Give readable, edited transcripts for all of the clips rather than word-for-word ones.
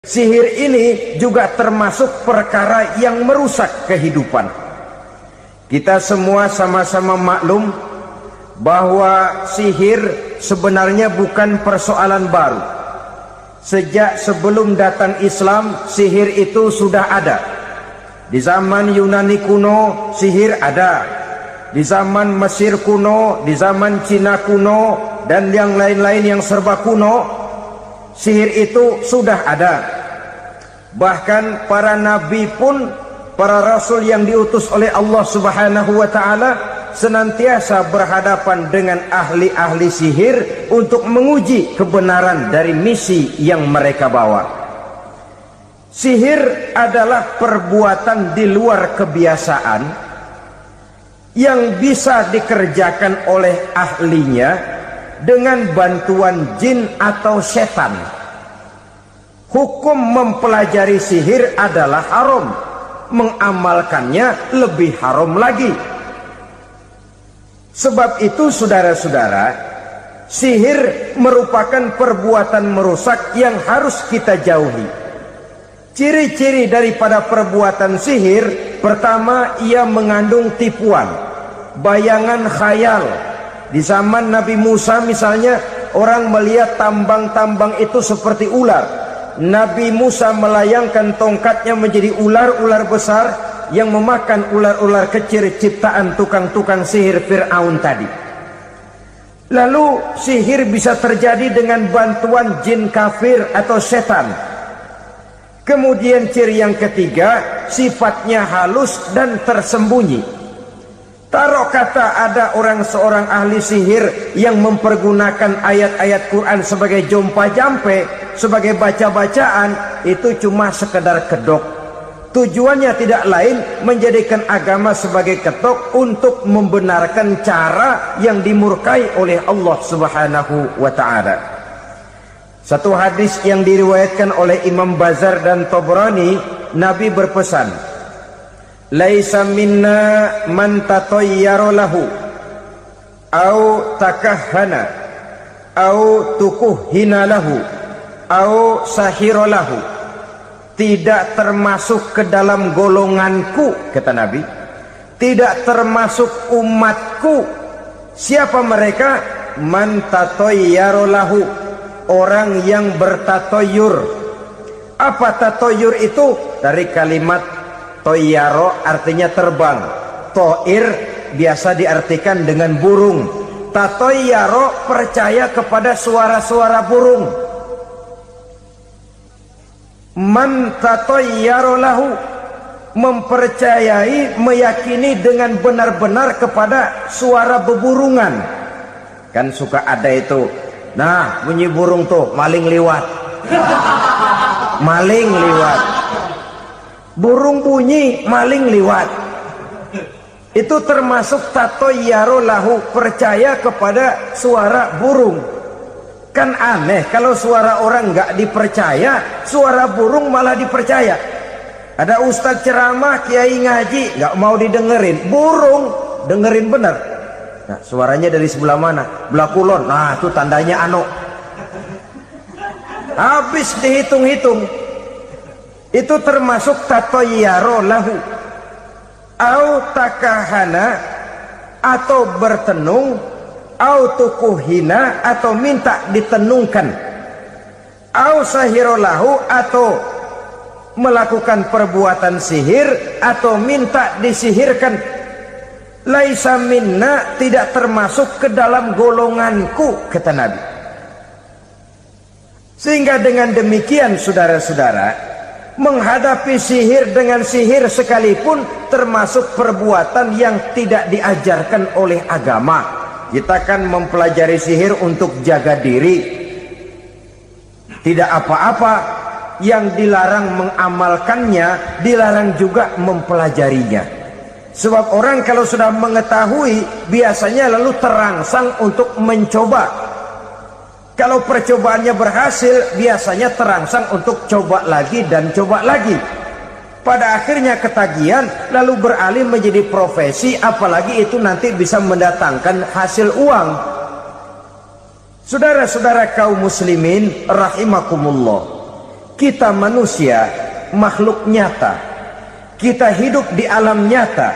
Sihir ini juga termasuk perkara yang merusak kehidupan. Kita semua sama-sama maklum bahwa sihir sebenarnya bukan persoalan baru. Sejak sebelum datang Islam, sihir itu sudah ada. Di zaman Yunani kuno, sihir ada. Di zaman Mesir kuno, di zaman Cina kuno, dan yang lain-lain yang serba kuno, sihir itu sudah ada. Bahkan para nabi pun, para rasul yang diutus oleh Allah Subhanahu wa ta'ala, senantiasa berhadapan dengan ahli-ahli sihir untuk menguji kebenaran dari misi yang mereka bawa. Sihir adalah perbuatan di luar kebiasaan yang bisa dikerjakan oleh ahlinya dengan bantuan jin atau setan. Hukum mempelajari sihir adalah haram, mengamalkannya lebih haram lagi. Sebab itu saudara-saudara, sihir merupakan perbuatan merusak yang harus kita jauhi. Ciri-ciri daripada perbuatan sihir, pertama, ia mengandung tipuan, bayangan khayal. Di zaman Nabi Musa misalnya, orang melihat tambang-tambang itu seperti ular. Nabi Musa melayangkan tongkatnya menjadi ular-ular besar yang memakan ular-ular kecil ciptaan tukang-tukang sihir Fir'aun tadi. Lalu sihir bisa terjadi dengan bantuan jin kafir atau setan. Kemudian ciri yang ketiga, sifatnya halus dan tersembunyi. Taruh kata ada seorang ahli sihir yang mempergunakan ayat-ayat Quran sebagai jompa-jampe, sebagai baca-bacaan, itu cuma sekedar kedok. Tujuannya tidak lain menjadikan agama sebagai ketok untuk membenarkan cara yang dimurkai oleh Allah Subhanahu wa ta'ala. Satu hadis yang diriwayatkan oleh Imam Bazar dan Tabrani, Nabi berpesan, "Laisa minna man tatayyara lahu au takahhana au tukuhhina lahu au sahira lahu." Tidak termasuk ke dalam golonganku, kata Nabi. Tidak termasuk umatku. Siapa mereka? Man tatayyara lahu, orang yang bertatoyur. Apa tatoyur itu? Dari kalimat toyaro, artinya terbang. Toir biasa diartikan dengan burung. Tatoyaro percaya kepada suara-suara burung. Man tatayyara lahu, mempercayai, meyakini dengan benar-benar kepada suara beburungan. Kan suka ada itu, nah bunyi burung tuh, maling liwat. Maling liwat. Burung bunyi, maling liwat. Itu termasuk tatayyara lahu, percaya kepada suara burung. Kan aneh kalau suara orang nggak dipercaya, suara burung malah dipercaya. Ada ustadz ceramah, kiai ngaji, nggak mau didengerin, burung dengerin bener. Nah, suaranya dari sebelah mana? Belah kulon. Nah, itu tandanya anu. Habis dihitung-hitung. Itu termasuk tatayyara lahu. Au takahana, atau bertenung, au tukuhina, atau minta ditenungkan, au sahirolahu, atau melakukan perbuatan sihir atau minta disihirkan. Laisa minna, tidak termasuk ke dalam golonganku, kata Nabi. Sehingga dengan demikian saudara-saudara, menghadapi sihir dengan sihir sekalipun termasuk perbuatan yang tidak diajarkan oleh agama. Kita kan mempelajari sihir untuk jaga diri. Tidak apa-apa, yang dilarang mengamalkannya, dilarang juga mempelajarinya. Sebab orang kalau sudah mengetahui, biasanya lalu terangsang untuk mencoba. Kalau percobaannya berhasil, biasanya terangsang untuk coba lagi dan coba lagi. Pada akhirnya ketagihan, lalu beralih menjadi profesi, apalagi itu nanti bisa mendatangkan hasil uang. Saudara-saudara kaum muslimin rahimakumullah, kita manusia makhluk nyata, kita hidup di alam nyata,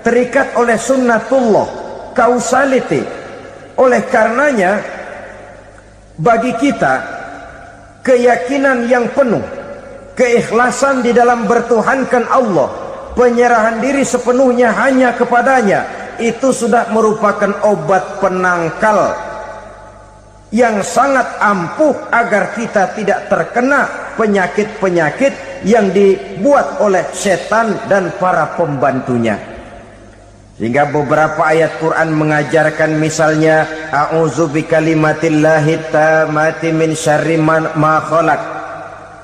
terikat oleh sunnatullah, causality. Oleh karenanya bagi kita keyakinan yang penuh, keikhlasan di dalam bertuhankan Allah, penyerahan diri sepenuhnya hanya kepadanya, itu sudah merupakan obat penangkal yang sangat ampuh agar kita tidak terkena penyakit-penyakit yang dibuat oleh setan dan para pembantunya. Sehingga beberapa ayat Quran mengajarkan, misalnya a'udzu bikalimatillahi tammati min syarri ma khalaq,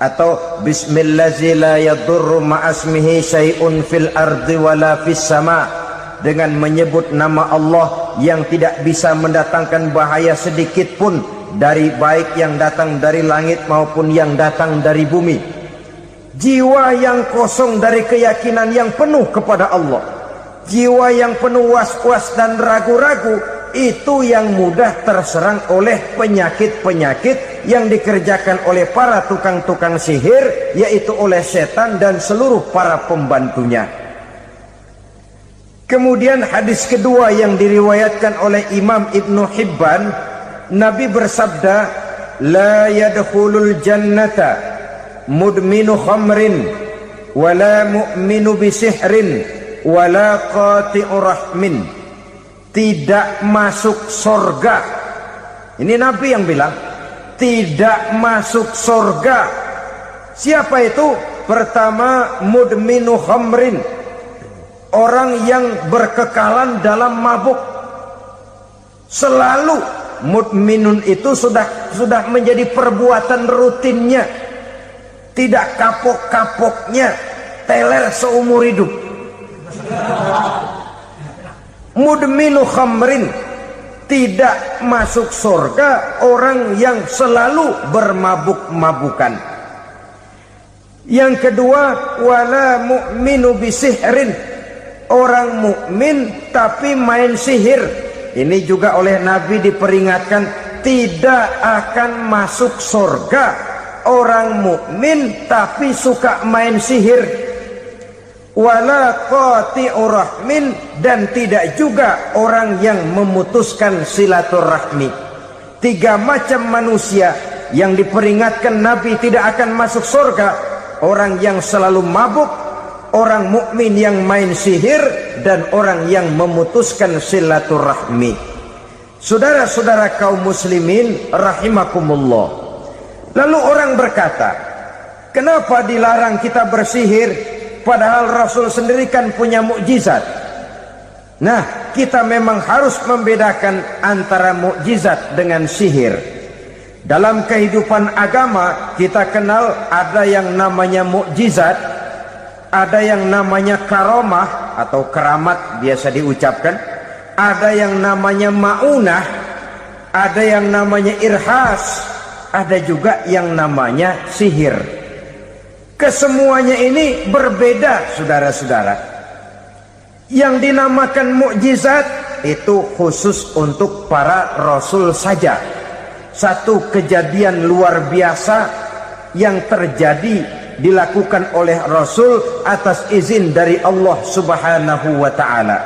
atau bismillazi la yadurru ma'asmihi syai'un fil ardi wala fis sama', dengan menyebut nama Allah yang tidak bisa mendatangkan bahaya sedikit pun, dari baik yang datang dari langit maupun yang datang dari bumi. Jiwa yang kosong dari keyakinan yang penuh kepada Allah, jiwa yang penuh was-was dan ragu-ragu, itu yang mudah terserang oleh penyakit-penyakit yang dikerjakan oleh para tukang-tukang sihir, yaitu oleh setan dan seluruh para pembantunya. Kemudian hadis kedua yang diriwayatkan oleh Imam Ibnu Hibban, Nabi bersabda, la yadkhulul jannata mudminu khamrin wala mu'minu bisihrin wala qati'ur rahmin. Tidak masuk surga. Ini Nabi yang bilang, tidak masuk surga. Siapa itu? Pertama, mudminu khamrin, orang yang berkekalan dalam mabuk. Selalu mudminun itu sudah menjadi perbuatan rutinnya, tidak kapok-kapoknya, teler seumur hidup. Mudminu khamrin, tidak masuk surga orang yang selalu bermabuk-mabukan. Yang kedua, wala mu'minu bisihrin, orang mukmin tapi main sihir. Ini juga oleh Nabi diperingatkan, tidak akan masuk surga orang mukmin tapi suka main sihir. Wala qati'ur rahmin, dan tidak juga orang yang memutuskan silaturahmi. Tiga macam manusia yang diperingatkan Nabi tidak akan masuk surga: orang yang selalu mabuk, orang mukmin yang main sihir, dan orang yang memutuskan silaturahmi. Saudara-saudara kaum muslimin rahimakumullah. Lalu orang berkata, kenapa dilarang kita bersihir padahal Rasul sendiri kan punya mukjizat? Nah, kita memang harus membedakan antara mukjizat dengan sihir. Dalam kehidupan agama kita kenal ada yang namanya mukjizat, ada yang namanya karomah atau keramat biasa diucapkan, ada yang namanya maunah, ada yang namanya irhas, ada juga yang namanya sihir. Kesemuanya ini berbeda, saudara-saudara. Yang dinamakan mukjizat itu khusus untuk para rasul saja. Satu kejadian luar biasa yang terjadi dilakukan oleh Rasul atas izin dari Allah Subhanahu wa ta'ala.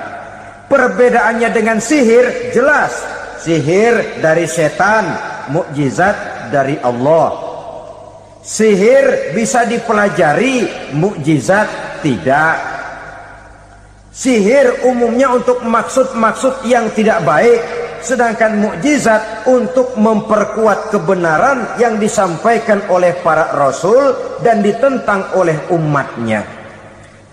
Perbedaannya dengan sihir jelas. Sihir dari setan, mukjizat dari Allah. Sihir bisa dipelajari, mukjizat tidak. Sihir umumnya untuk maksud-maksud yang tidak baik, sedangkan mukjizat untuk memperkuat kebenaran yang disampaikan oleh para rasul dan ditentang oleh umatnya.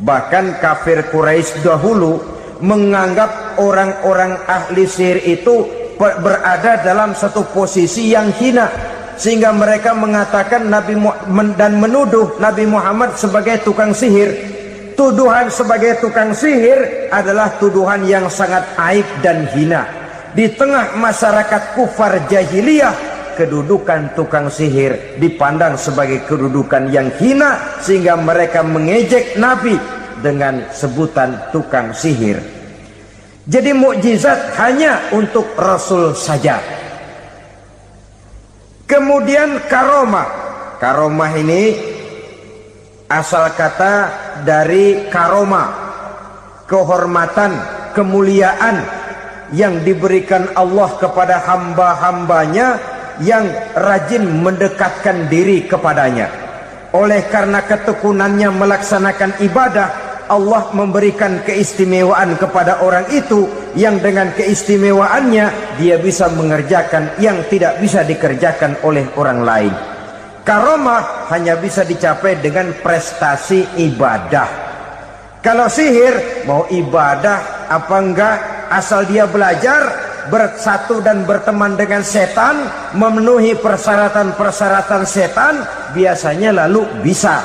Bahkan kafir Quraisy dahulu menganggap orang-orang ahli sihir itu berada dalam satu posisi yang hina, sehingga mereka mengatakan dan menuduh Nabi Muhammad sebagai tukang sihir. Tuduhan sebagai tukang sihir adalah tuduhan yang sangat aib dan hina. Di tengah masyarakat kufar jahiliyah, kedudukan tukang sihir dipandang sebagai kedudukan yang hina, sehingga mereka mengejek Nabi dengan sebutan tukang sihir. Jadi mukjizat hanya untuk Rasul saja. Kemudian karomah. Karomah ini asal kata dari karoma, kehormatan, kemuliaan yang diberikan Allah kepada hamba-hambanya yang rajin mendekatkan diri kepadanya. Oleh karena ketekunannya melaksanakan ibadah, Allah memberikan keistimewaan kepada orang itu yang dengan keistimewaannya dia bisa mengerjakan yang tidak bisa dikerjakan oleh orang lain. Karomah hanya bisa dicapai dengan prestasi ibadah. Kalau sihir mau ibadah apa enggak, asal dia belajar, bersatu dan berteman dengan setan, memenuhi persyaratan-persyaratan setan, biasanya lalu bisa.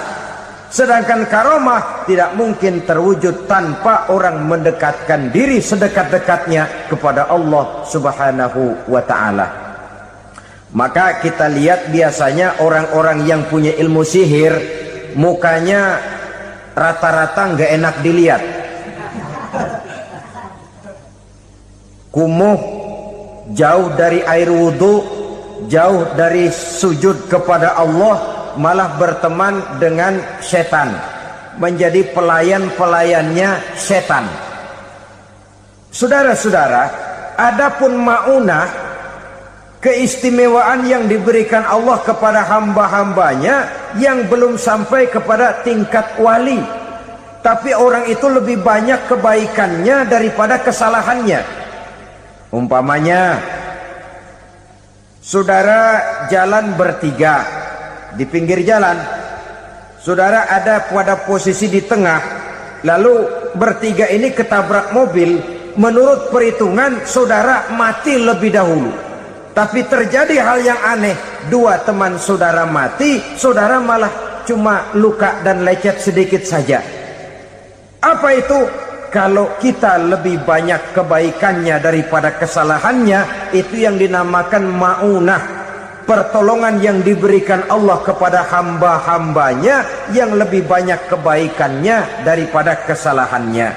Sedangkan karomah tidak mungkin terwujud tanpa orang mendekatkan diri sedekat-dekatnya kepada Allah Subhanahu wa ta'ala. Maka kita lihat biasanya orang-orang yang punya ilmu sihir, mukanya rata-rata nggak enak dilihat. Kumuh, jauh dari air wudhu, jauh dari sujud kepada Allah, malah berteman dengan setan, menjadi pelayan-pelayannya setan. Saudara-saudara, adapun maunah, keistimewaan yang diberikan Allah kepada hamba-hambanya yang belum sampai kepada tingkat wali, tapi orang itu lebih banyak kebaikannya daripada kesalahannya. Umpamanya saudara jalan bertiga, di pinggir jalan saudara ada pada posisi di tengah, lalu bertiga ini ketabrak mobil. Menurut perhitungan saudara mati lebih dahulu, tapi terjadi hal yang aneh, dua teman saudara mati, saudara malah cuma luka dan lecet sedikit saja. Apa itu? Kalau kita lebih banyak kebaikannya daripada kesalahannya, itu yang dinamakan maunah, pertolongan yang diberikan Allah kepada hamba-hambanya yang lebih banyak kebaikannya daripada kesalahannya.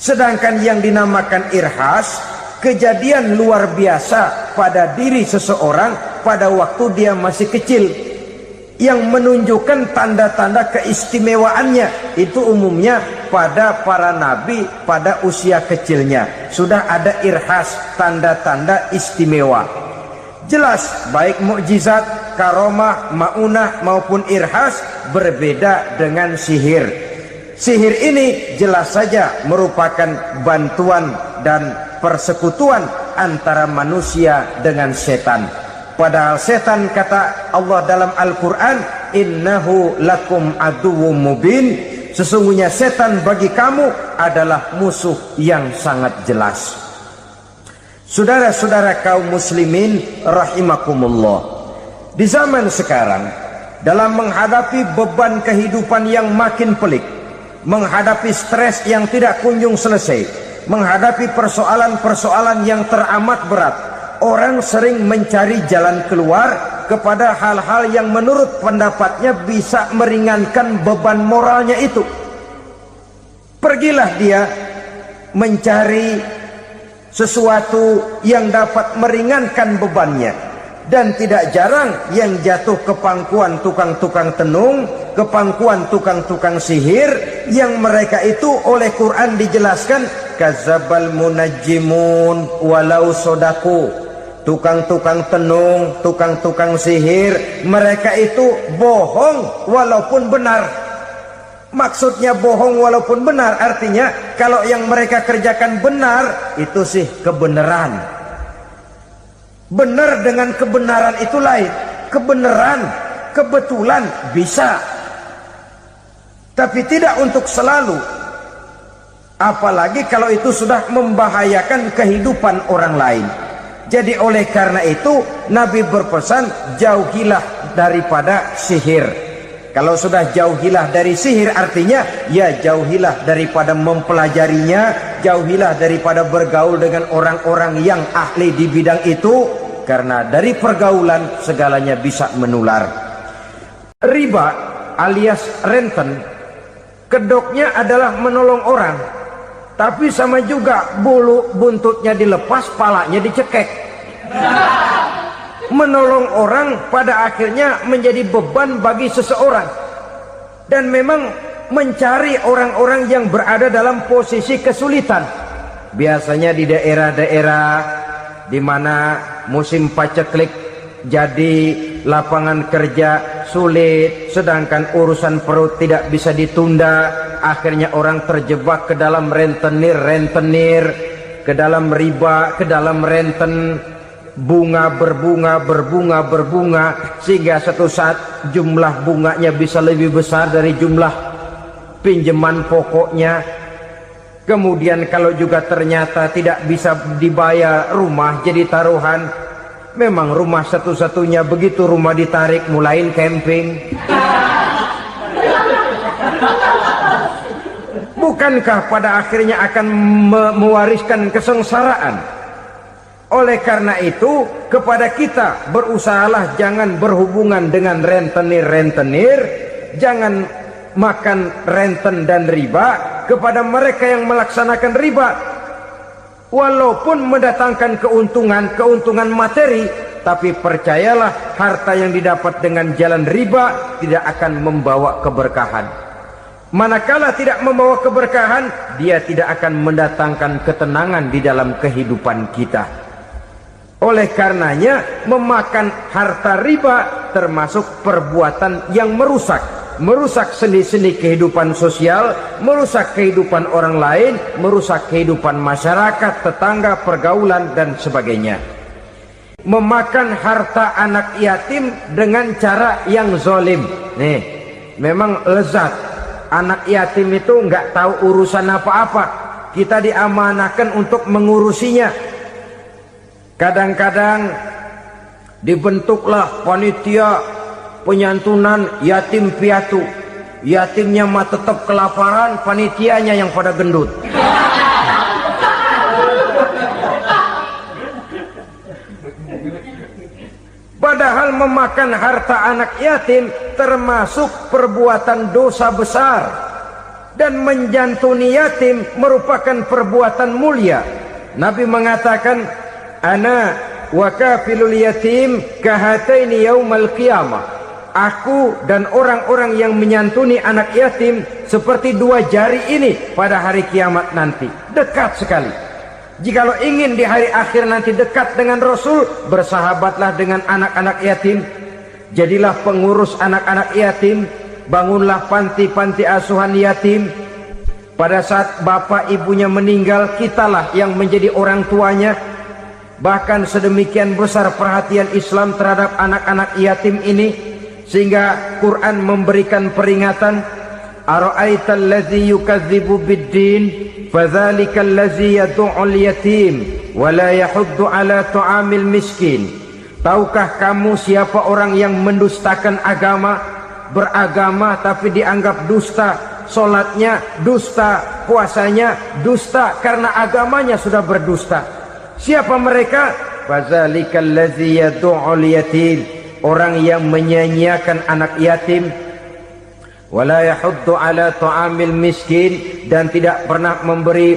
Sedangkan yang dinamakan irhas, kejadian luar biasa pada diri seseorang pada waktu dia masih kecil, yang menunjukkan tanda-tanda keistimewaannya. Itu umumnya pada para nabi pada usia kecilnya sudah ada irhas, tanda-tanda istimewa. Jelas baik mukjizat, karomah, maunah maupun irhas berbeda dengan sihir. Sihir ini jelas saja merupakan bantuan dan persekutuan antara manusia dengan setan. Padahal setan, kata Allah dalam Al-Quran, innahu lakum aduwwum mubin, sesungguhnya setan bagi kamu adalah musuh yang sangat jelas. Saudara-saudara kaum muslimin rahimakumullah, di zaman sekarang dalam menghadapi beban kehidupan yang makin pelik, menghadapi stres yang tidak kunjung selesai, menghadapi persoalan-persoalan yang teramat berat, orang sering mencari jalan keluar kepada hal-hal yang menurut pendapatnya bisa meringankan beban moralnya itu. Pergilah dia mencari sesuatu yang dapat meringankan bebannya. Dan tidak jarang yang jatuh ke pangkuan tukang-tukang tenung, ke pangkuan tukang-tukang sihir, yang mereka itu oleh Quran dijelaskan kazabal munajjimun walau sodaku. Tukang-tukang tenung, tukang-tukang sihir, mereka itu bohong walaupun benar. Maksudnya bohong walaupun benar, artinya kalau yang mereka kerjakan benar, itu sih kebenaran. Benar dengan kebenaran itu lain. Kebenaran, kebetulan bisa, tapi tidak untuk selalu. Apalagi kalau itu sudah membahayakan kehidupan orang lain. Jadi oleh karena itu Nabi berpesan, jauhilah daripada sihir. Kalau sudah jauhilah dari sihir, artinya ya jauhilah daripada mempelajarinya, jauhilah daripada bergaul dengan orang-orang yang ahli di bidang itu, karena dari pergaulan segalanya bisa menular. Riba alias renten, kedoknya adalah menolong orang, tapi sama juga bulu buntutnya dilepas, palanya dicekek. menolong orang pada akhirnya menjadi beban bagi seseorang. Dan memang mencari orang-orang yang berada dalam posisi kesulitan. Biasanya di daerah-daerah di mana musim paceklik jadi lapangan kerja sulit, sedangkan urusan perut tidak bisa ditunda, akhirnya orang terjebak ke dalam rentenir, ke dalam riba, ke dalam renten, bunga berbunga, sehingga satu saat jumlah bunganya bisa lebih besar dari jumlah pinjaman pokoknya. Kemudian kalau juga ternyata tidak bisa dibayar, rumah jadi taruhan. Memang rumah satu-satunya, begitu rumah ditarik mulain camping. Bukankah pada akhirnya akan mewariskan kesengsaraan? Oleh karena itu, kepada kita berusahalah jangan berhubungan dengan rentenir, jangan makan renten dan riba. Kepada mereka yang melaksanakan riba, walaupun mendatangkan keuntungan materi, tapi percayalah harta yang didapat dengan jalan riba tidak akan membawa keberkahan. Manakala tidak membawa keberkahan, dia tidak akan mendatangkan ketenangan di dalam kehidupan kita. Oleh karenanya, memakan harta riba termasuk perbuatan yang merusak sendi-sendi kehidupan sosial, merusak kehidupan orang lain, merusak kehidupan masyarakat, tetangga, pergaulan, dan sebagainya. Memakan harta anak yatim dengan cara yang zalim. Nih, memang lezat. Anak yatim itu nggak tahu urusan apa-apa. Kita diamanahkan untuk mengurusinya. Kadang-kadang dibentuklah panitia penyantunan yatim piatu. Yatimnya mah tetap kelaparan, panitianya yang pada gendut. Padahal memakan harta anak yatim termasuk perbuatan dosa besar, dan menjantuni yatim merupakan perbuatan mulia. Nabi mengatakan, ana wa kafilul yatim kahataini yaumal qiyamah. Aku dan orang-orang yang menyantuni anak yatim seperti dua jari ini pada hari kiamat nanti. Dekat sekali. Jikalau ingin di hari akhir nanti dekat dengan Rasul, bersahabatlah dengan anak-anak yatim. Jadilah pengurus anak-anak yatim. Bangunlah panti-panti asuhan yatim. Pada saat bapak ibunya meninggal, kitalah yang menjadi orang tuanya. Bahkan sedemikian besar perhatian Islam terhadap anak-anak yatim ini, sehingga Quran memberikan peringatan, ara'aital ladzi yukadzibu bid-din fadzalikal ladzi yad'ul yatim wa la yahuddu ala ta'amil miskin. Tahukah kamu siapa orang yang mendustakan agama, beragama tapi dianggap dusta, salatnya dusta, puasanya dusta karena agamanya sudah berdusta. Siapa mereka? Fadzalikal ladzi yad'ul yatim, orang yang menyia-nyiakan anak yatim, wala yahuddu ala ta'amil miskin, dan tidak pernah memberi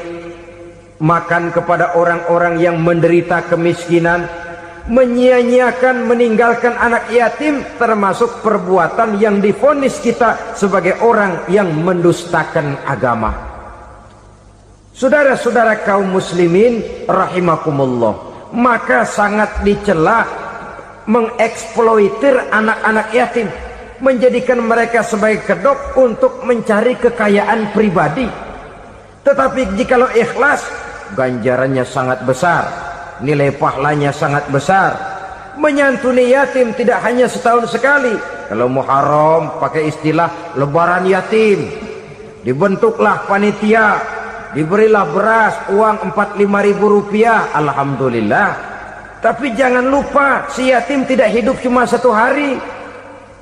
makan kepada orang-orang yang menderita kemiskinan. Menyia-nyiakan, meninggalkan anak yatim termasuk perbuatan yang divonis kita sebagai orang yang mendustakan agama. Saudara-saudara kaum muslimin rahimakumullah, maka sangat dicela mengeksploitir anak-anak yatim, menjadikan mereka sebagai kedok untuk mencari kekayaan pribadi. Tetapi jikalau ikhlas, ganjarannya sangat besar, nilai pahalanya sangat besar. Menyantuni yatim tidak hanya setahun sekali. Kalau Muharram pakai istilah lebaran yatim, dibentuklah panitia, diberilah beras, uang 45.000 rupiah, alhamdulillah. Tapi jangan lupa, si yatim tidak hidup cuma satu hari.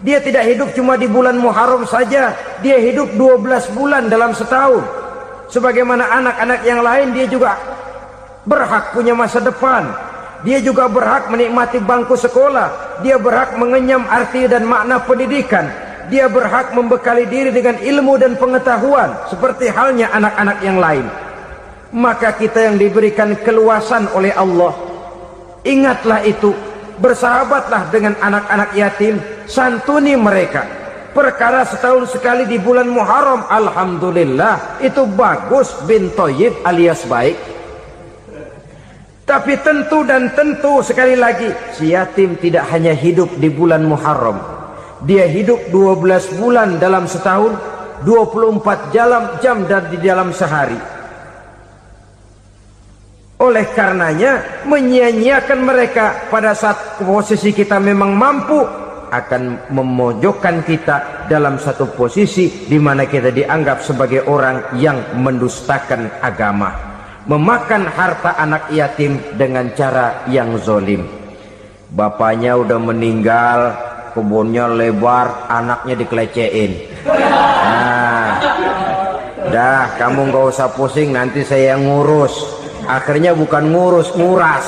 Dia tidak hidup cuma di bulan Muharram saja. Dia hidup 12 bulan dalam setahun. Sebagaimana anak-anak yang lain, dia juga berhak punya masa depan. Dia juga berhak menikmati bangku sekolah. Dia berhak mengenyam arti dan makna pendidikan. Dia berhak membekali diri dengan ilmu dan pengetahuan, seperti halnya anak-anak yang lain. Maka kita yang diberikan keluasan oleh Allah, ingatlah itu. bersahabatlah dengan anak-anak yatim, santuni mereka. Perkara setahun sekali di bulan Muharram, alhamdulillah, itu bagus bin Thayyib alias baik. Tapi tentu dan tentu sekali lagi, si yatim tidak hanya hidup di bulan Muharram. Dia hidup 12 bulan dalam setahun, 24 jam dan di dalam sehari. Oleh karenanya, menyia-nyiakan mereka pada saat posisi kita memang mampu akan memojokkan kita dalam satu posisi di mana kita dianggap sebagai orang yang mendustakan agama, memakan harta anak yatim dengan cara yang zolim. Bapaknya udah meninggal, kebunnya lebar, anaknya dikelecehin. Nah, dah kamu gak usah pusing, nanti saya yang ngurus. Akhirnya bukan ngurus, nguras.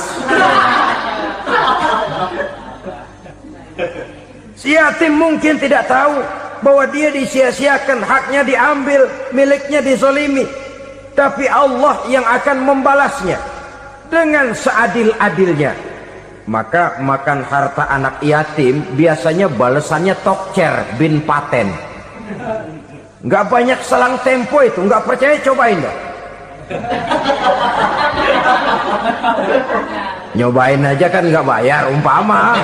Si yatim mungkin tidak tahu bahwa dia disia-siakan, haknya diambil, miliknya dizolimi. Tapi Allah yang akan membalasnya dengan seadil-adilnya. Maka makan harta anak yatim biasanya balasannya tokcer bin paten. Nggak banyak selang tempo itu, nggak percaya cobain dah. Nyobain aja kan nggak bayar, umpama.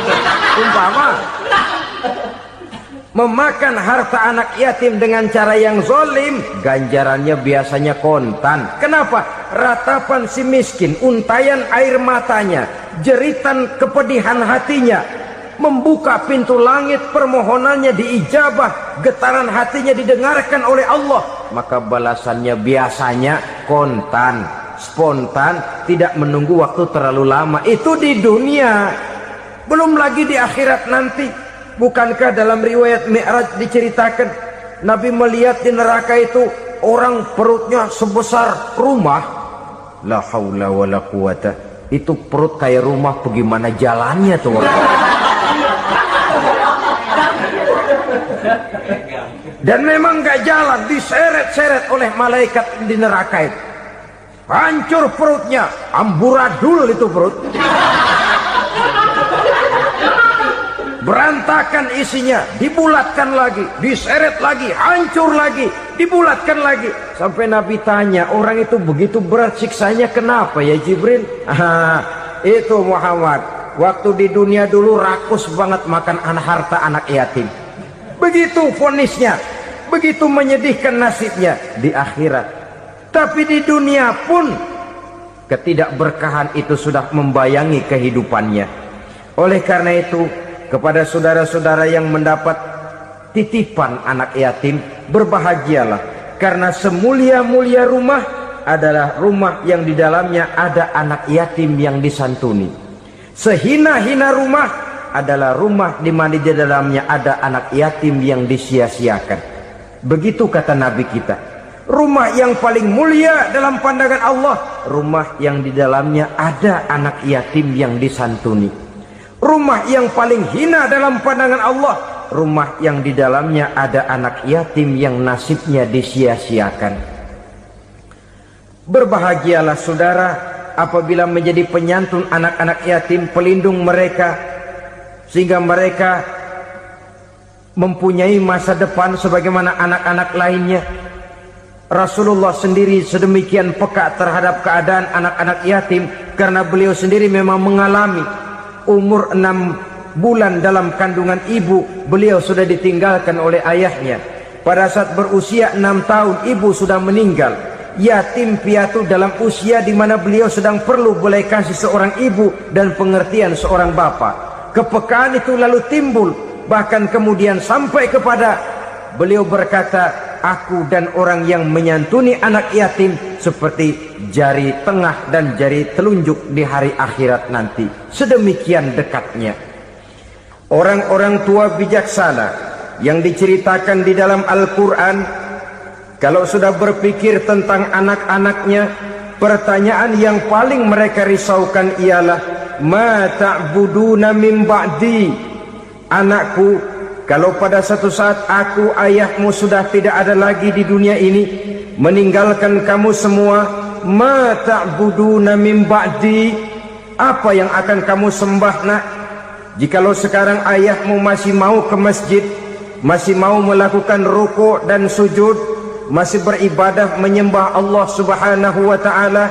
Memakan harta anak yatim dengan cara yang zolim, ganjarannya biasanya kontan. Kenapa? Ratapan si miskin, untayan air matanya, jeritan kepedihan hatinya, membuka pintu langit, permohonannya diijabah, getaran hatinya didengarkan oleh Allah. Maka balasannya biasanya kontan, spontan, tidak menunggu waktu terlalu lama. Itu di dunia, belum lagi di akhirat nanti. Bukankah dalam riwayat Mi'raj diceritakan Nabi melihat di neraka itu orang perutnya sebesar rumah? La haula wala quwata. Itu perut kayak rumah, bagaimana jalannya tuh orang? Dan memang gak jalan, diseret-seret oleh malaikat di neraka itu. Hancur perutnya, amburadul itu perut. Berantakan isinya, dibulatkan lagi, diseret lagi, hancur lagi, dibulatkan lagi. Sampai Nabi tanya, orang itu begitu berat siksanya kenapa ya Jibril? Itu Muhammad, waktu di dunia dulu rakus banget makan harta anak yatim. Begitu vonisnya, begitu menyedihkan nasibnya di akhirat. Tapi di dunia pun ketidakberkahan itu sudah membayangi kehidupannya. Oleh karena itu, kepada saudara-saudara yang mendapat titipan anak yatim, berbahagialah, karena semulia-mulia rumah adalah rumah yang di dalamnya ada anak yatim yang disantuni. Sehina-hina rumah adalah rumah di mana di dalamnya ada anak yatim yang disia-siakan. Begitu kata Nabi kita. Rumah yang paling mulia dalam pandangan Allah, rumah yang di dalamnya ada anak yatim yang disantuni. Rumah yang paling hina dalam pandangan Allah, rumah yang di dalamnya ada anak yatim yang nasibnya disia-siakan. Berbahagialah saudara apabila menjadi penyantun anak-anak yatim, pelindung mereka, sehingga mereka mempunyai masa depan sebagaimana anak-anak lainnya. Rasulullah sendiri sedemikian peka terhadap keadaan anak-anak yatim karena beliau sendiri memang mengalami. Umur 6 bulan dalam kandungan ibu, beliau sudah ditinggalkan oleh ayahnya. Pada saat berusia 6 tahun, ibu sudah meninggal. Yatim piatu dalam usia di mana beliau sedang perlu belas kasih seorang ibu dan pengertian seorang bapak. Kepekaan itu lalu timbul, bahkan kemudian sampai kepada beliau berkata, aku dan orang yang menyantuni anak yatim seperti jari tengah dan jari telunjuk di hari akhirat nanti. Sedemikian dekatnya. Orang-orang tua bijaksana yang diceritakan di dalam Al-Quran, kalau sudah berpikir tentang anak-anaknya, pertanyaan yang paling mereka risaukan ialah, ma ta'buduna min ba'di? Anakku, kalau pada satu saat aku, ayahmu sudah tidak ada lagi di dunia ini, meninggalkan kamu semua, ma ta'buduna min ba'di? Apa yang akan kamu sembah nak? Jikalau sekarang ayahmu masih mau ke masjid, masih mau melakukan rukuk dan sujud, masih beribadah menyembah Allah Subhanahu wa ta'ala,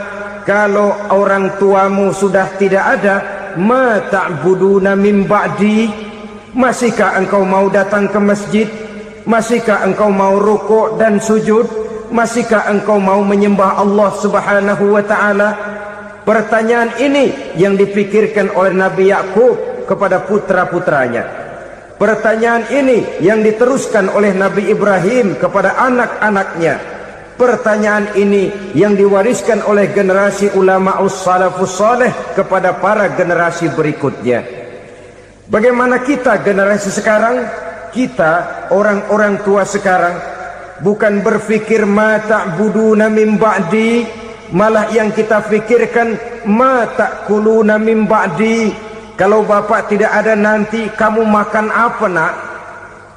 kalau orang tuamu sudah tidak ada, ma ta'buduna min ba'di, masihkah engkau mau datang ke masjid? Masihkah engkau mau rukuk dan sujud? Masihkah engkau mau menyembah Allah Subhanahu wa ta'ala? Pertanyaan ini yang dipikirkan oleh Nabi Yakub kepada putra-putranya. Pertanyaan ini yang diteruskan oleh Nabi Ibrahim kepada anak-anaknya. Pertanyaan ini yang diwariskan oleh generasi ulama salafus saleh kepada para generasi berikutnya. Bagaimana kita generasi sekarang? Kita orang-orang tua sekarang bukan berfikir ma ta'buduna min ba'di, malah yang kita fikirkan ma ta'kuluna min ba'di. Kalau bapak tidak ada nanti kamu makan apa nak?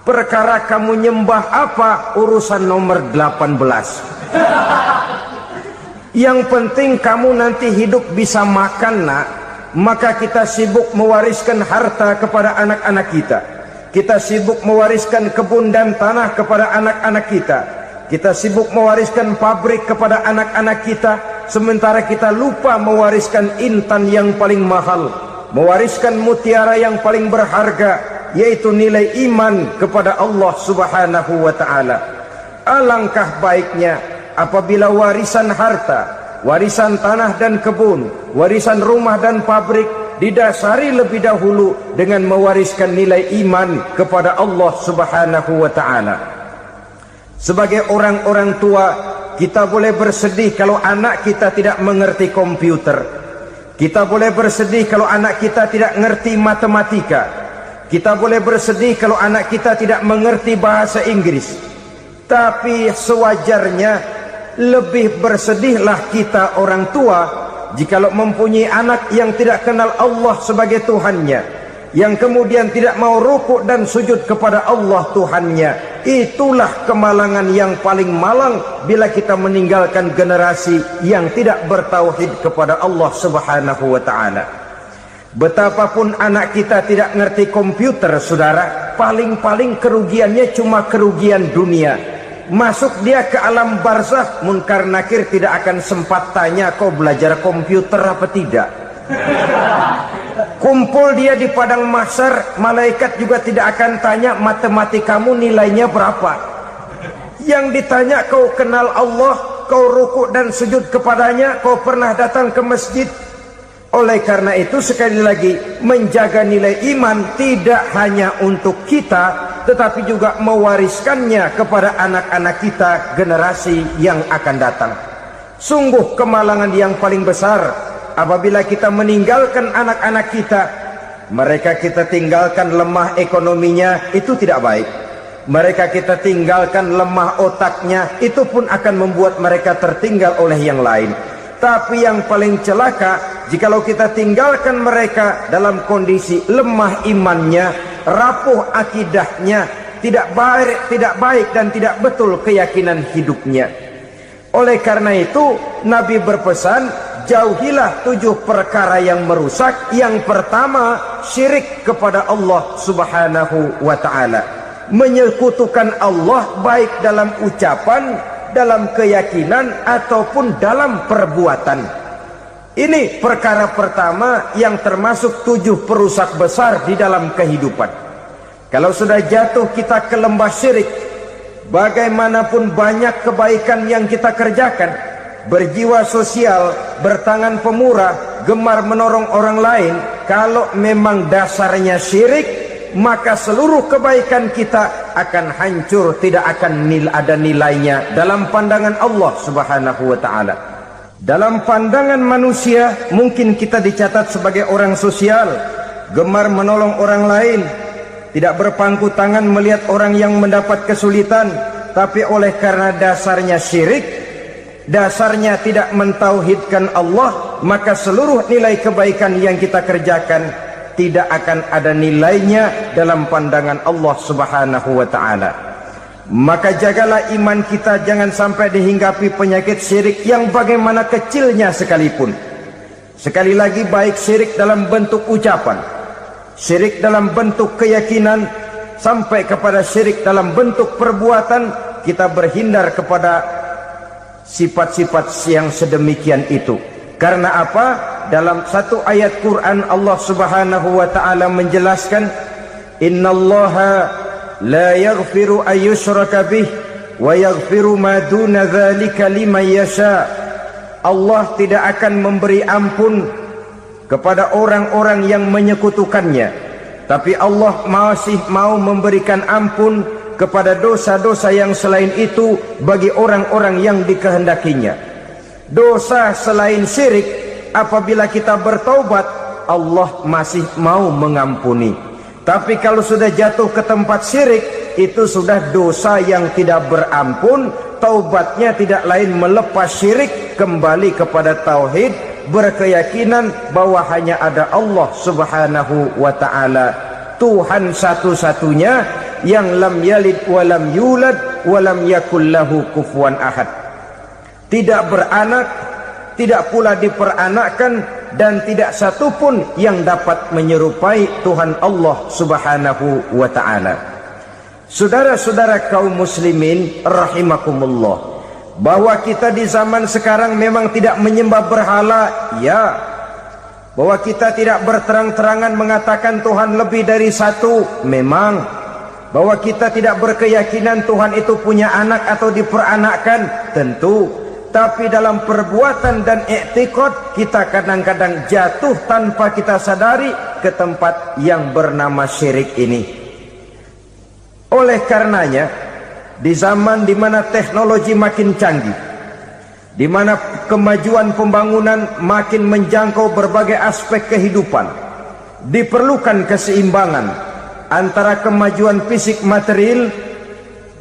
Perkara kamu nyembah apa? Urusan nomor 18. Yang penting kamu nanti hidup bisa makan nak. Maka kita sibuk mewariskan harta kepada anak-anak kita. Kita sibuk mewariskan kebun dan tanah kepada anak-anak kita. Kita sibuk mewariskan pabrik kepada anak-anak kita. Sementara kita lupa mewariskan intan yang paling mahal, mewariskan mutiara yang paling berharga, yaitu nilai iman kepada Allah Subhanahu wa ta'ala. Alangkah baiknya apabila warisan harta, warisan tanah dan kebun, warisan rumah dan pabrik didasari lebih dahulu dengan mewariskan nilai iman kepada Allah Subhanahu wa ta'ala. Sebagai orang-orang tua, kita boleh bersedih kalau anak kita tidak mengerti komputer. Kita boleh bersedih kalau anak kita tidak mengerti matematika. Kita boleh bersedih kalau anak kita tidak mengerti bahasa Inggris. Tapi sewajarnya lebih bersedihlah kita orang tua jikalau mempunyai anak yang tidak kenal Allah sebagai Tuhannya, yang kemudian tidak mau rukuk dan sujud kepada Allah Tuhannya. Itulah kemalangan yang paling malang bila kita meninggalkan generasi yang tidak bertauhid kepada Allah Subhanahu wa ta'ala. Betapapun anak kita tidak ngerti komputer, saudara, paling-paling kerugiannya cuma kerugian dunia. Masuk dia ke alam barzakh, munkar nakir tidak akan sempat tanya kau belajar komputer apa tidak. Kumpul dia di padang mahsyar, malaikat juga tidak akan tanya matematikamu nilainya berapa. Yang ditanya kau kenal Allah, kau rukuk dan sujud kepadanya, kau pernah datang ke masjid. Oleh karena itu sekali lagi, menjaga nilai iman tidak hanya untuk kita, tetapi juga mewariskannya kepada anak-anak kita generasi yang akan datang. Sungguh kemalangan yang paling besar apabila kita meninggalkan anak-anak kita. Mereka kita tinggalkan lemah ekonominya, itu tidak baik. Mereka kita tinggalkan lemah otaknya, itu pun akan membuat mereka tertinggal oleh yang lain. Tapi yang paling celaka, jikalau kita tinggalkan mereka dalam kondisi lemah imannya, rapuh akidahnya, tidak baik dan tidak betul keyakinan hidupnya. Oleh karena itu Nabi berpesan, jauhilah 7 perkara yang merusak. Yang pertama, syirik kepada Allah Subhanahu wa ta'ala. Menyekutukan Allah baik dalam ucapan, dalam keyakinan ataupun dalam perbuatan. Ini perkara pertama yang termasuk 7 perusak besar di dalam kehidupan. Kalau sudah jatuh kita ke lembah syirik, bagaimanapun banyak kebaikan yang kita kerjakan, berjiwa sosial, bertangan pemurah, gemar menolong orang lain, kalau memang dasarnya syirik, maka seluruh kebaikan kita akan hancur, tidak akan ada nilainya dalam pandangan Allah Subhanahu wa ta'ala. Dalam pandangan manusia mungkin kita dicatat sebagai orang sosial, gemar menolong orang lain, tidak berpangku tangan melihat orang yang mendapat kesulitan. Tapi oleh karena dasarnya syirik, dasarnya tidak mentauhidkan Allah, maka seluruh nilai kebaikan yang kita kerjakan tidak akan ada nilainya dalam pandangan Allah Subhanahu wa ta'ala. Maka jagalah iman kita, jangan sampai dihinggapi penyakit syirik yang bagaimana kecilnya sekalipun. Sekali lagi, baik syirik dalam bentuk ucapan, syirik dalam bentuk keyakinan sampai kepada syirik dalam bentuk perbuatan, kita berhindar kepada sifat-sifat yang sedemikian itu. Karena apa? Dalam satu ayat Quran Allah Subhanahu wa taala menjelaskan, innallaha la yaghfiru ayyushraka bih wa yaghfiru ma duna dzalika liman yasha. Allah tidak akan memberi ampun kepada orang-orang yang menyekutukannya, tapi Allah masih mau memberikan ampun kepada dosa-dosa yang selain itu bagi orang-orang yang dikehendakinya. Dosa selain syirik, apabila kita bertaubat, Allah masih mau mengampuni. Tapi kalau sudah jatuh ke tempat syirik, itu sudah dosa yang tidak berampun. Taubatnya tidak lain melepas syirik, kembali kepada tauhid, berkeyakinan bahwa hanya ada Allah Subhanahu wa ta'ala, Tuhan satu-satunya yang lam yalid walam yulad walam yakul lahu kufuwan ahad. Tidak beranak, tidak pula diperanakkan, dan tidak satupun yang dapat menyerupai Tuhan Allah Subhanahu wa ta'ala. Saudara-saudara kaum muslimin rahimakumullah, bahwa kita di zaman sekarang memang tidak menyembah berhala, ya. Bahwa kita tidak berterang-terangan mengatakan Tuhan lebih dari satu, memang. Bahwa kita tidak berkeyakinan Tuhan itu punya anak atau diperanakkan, tentu. Tapi dalam perbuatan dan i'tiqad, kita kadang-kadang jatuh tanpa kita sadari ke tempat yang bernama syirik ini. Oleh karenanya, di zaman di mana teknologi makin canggih, di mana kemajuan pembangunan makin menjangkau berbagai aspek kehidupan, diperlukan keseimbangan antara kemajuan fisik material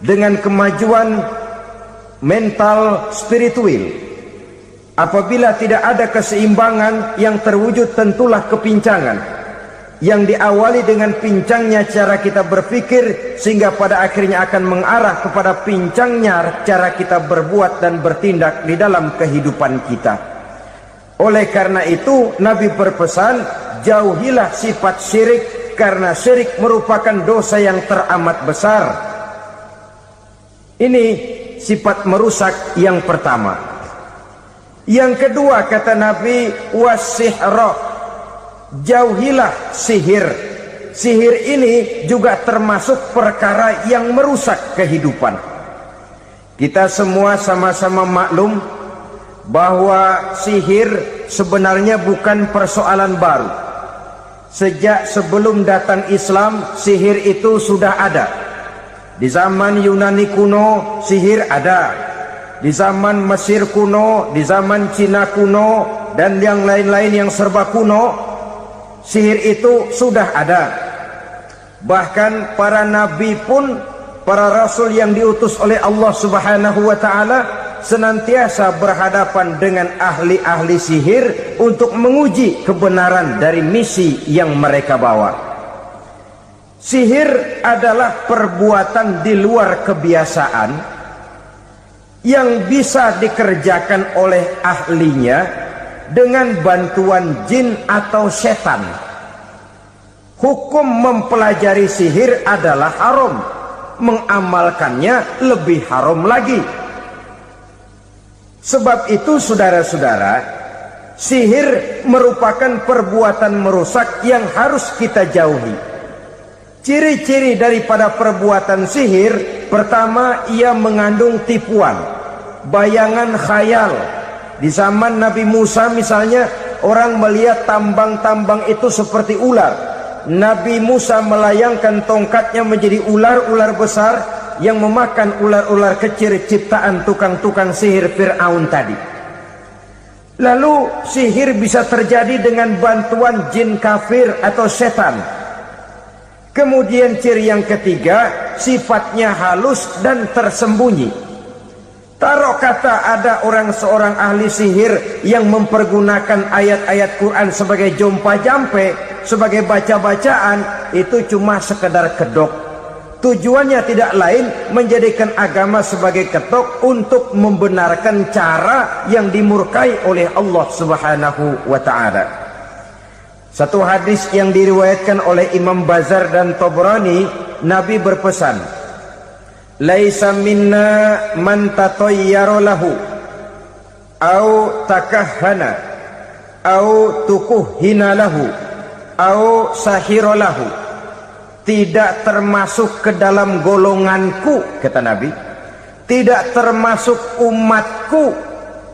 dengan kemajuan mental spiritual. Apabila tidak ada keseimbangan yang terwujud, tentulah kepincangan yang diawali dengan pincangnya cara kita berpikir, sehingga pada akhirnya akan mengarah kepada pincangnya cara kita berbuat dan bertindak di dalam kehidupan kita. Oleh karena itu Nabi berpesan, jauhilah sifat syirik, karena syirik merupakan dosa yang teramat besar. Ini sifat merusak yang pertama. Yang kedua, kata Nabi, wasihra, jauhilah sihir. Sihir ini juga termasuk perkara yang merusak kehidupan. Kita semua sama-sama maklum bahwa sihir sebenarnya bukan persoalan baru. Sejak sebelum datang Islam, sihir itu sudah ada. Di zaman Yunani kuno, sihir ada. Di zaman Mesir kuno, di zaman Cina kuno, dan yang lain-lain yang serba kuno, sihir itu sudah ada. Bahkan para nabi pun, para rasul yang diutus oleh Allah Subhanahu wa ta'ala, senantiasa berhadapan dengan ahli-ahli sihir untuk menguji kebenaran dari misi yang mereka bawa. Sihir adalah perbuatan di luar kebiasaan yang bisa dikerjakan oleh ahlinya dengan bantuan jin atau setan. Hukum mempelajari sihir adalah haram, mengamalkannya lebih haram lagi. Sebab itu saudara-saudara, sihir merupakan perbuatan merusak yang harus kita jauhi. Ciri-ciri daripada perbuatan sihir, pertama, ia mengandung tipuan, bayangan khayal. Di zaman Nabi Musa misalnya, orang melihat tambang-tambang itu seperti ular. Nabi Musa melayangkan tongkatnya menjadi ular-ular besar yang memakan ular-ular kecil ciptaan tukang-tukang sihir Fir'aun tadi. Lalu sihir bisa terjadi dengan bantuan jin kafir atau setan. Kemudian ciri yang ketiga, sifatnya halus dan tersembunyi. Taruh kata ada seorang ahli sihir yang mempergunakan ayat-ayat Quran sebagai jompa-jampe, sebagai baca-bacaan, itu cuma sekedar kedok. Tujuannya tidak lain menjadikan agama sebagai ketok untuk membenarkan cara yang dimurkai oleh Allah Subhanahu wa ta'ala. Satu hadis yang diriwayatkan oleh Imam Bazar dan Tabrani, Nabi berpesan, "Laisa minna man tatayyara lahu au takahhana au tukuhhina lahu au sahira lahu." Tidak termasuk ke dalam golonganku, kata Nabi. Tidak termasuk umatku.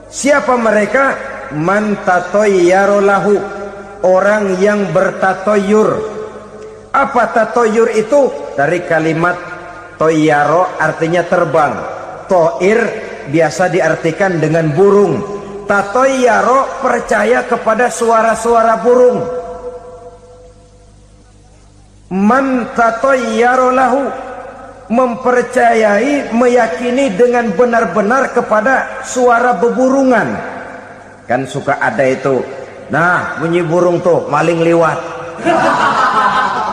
Siapa mereka? Man tatayyara lahu, orang yang bertatoyur. Apa tatoyur itu? Dari kalimat toyaro, artinya terbang. Toir biasa diartikan dengan burung. Tatoyaro percaya kepada suara-suara burung. Man tatoyaro lahu, mempercayai, meyakini dengan benar-benar kepada suara beburungan. Kan suka ada itu, nah bunyi burung tuh, maling liwat.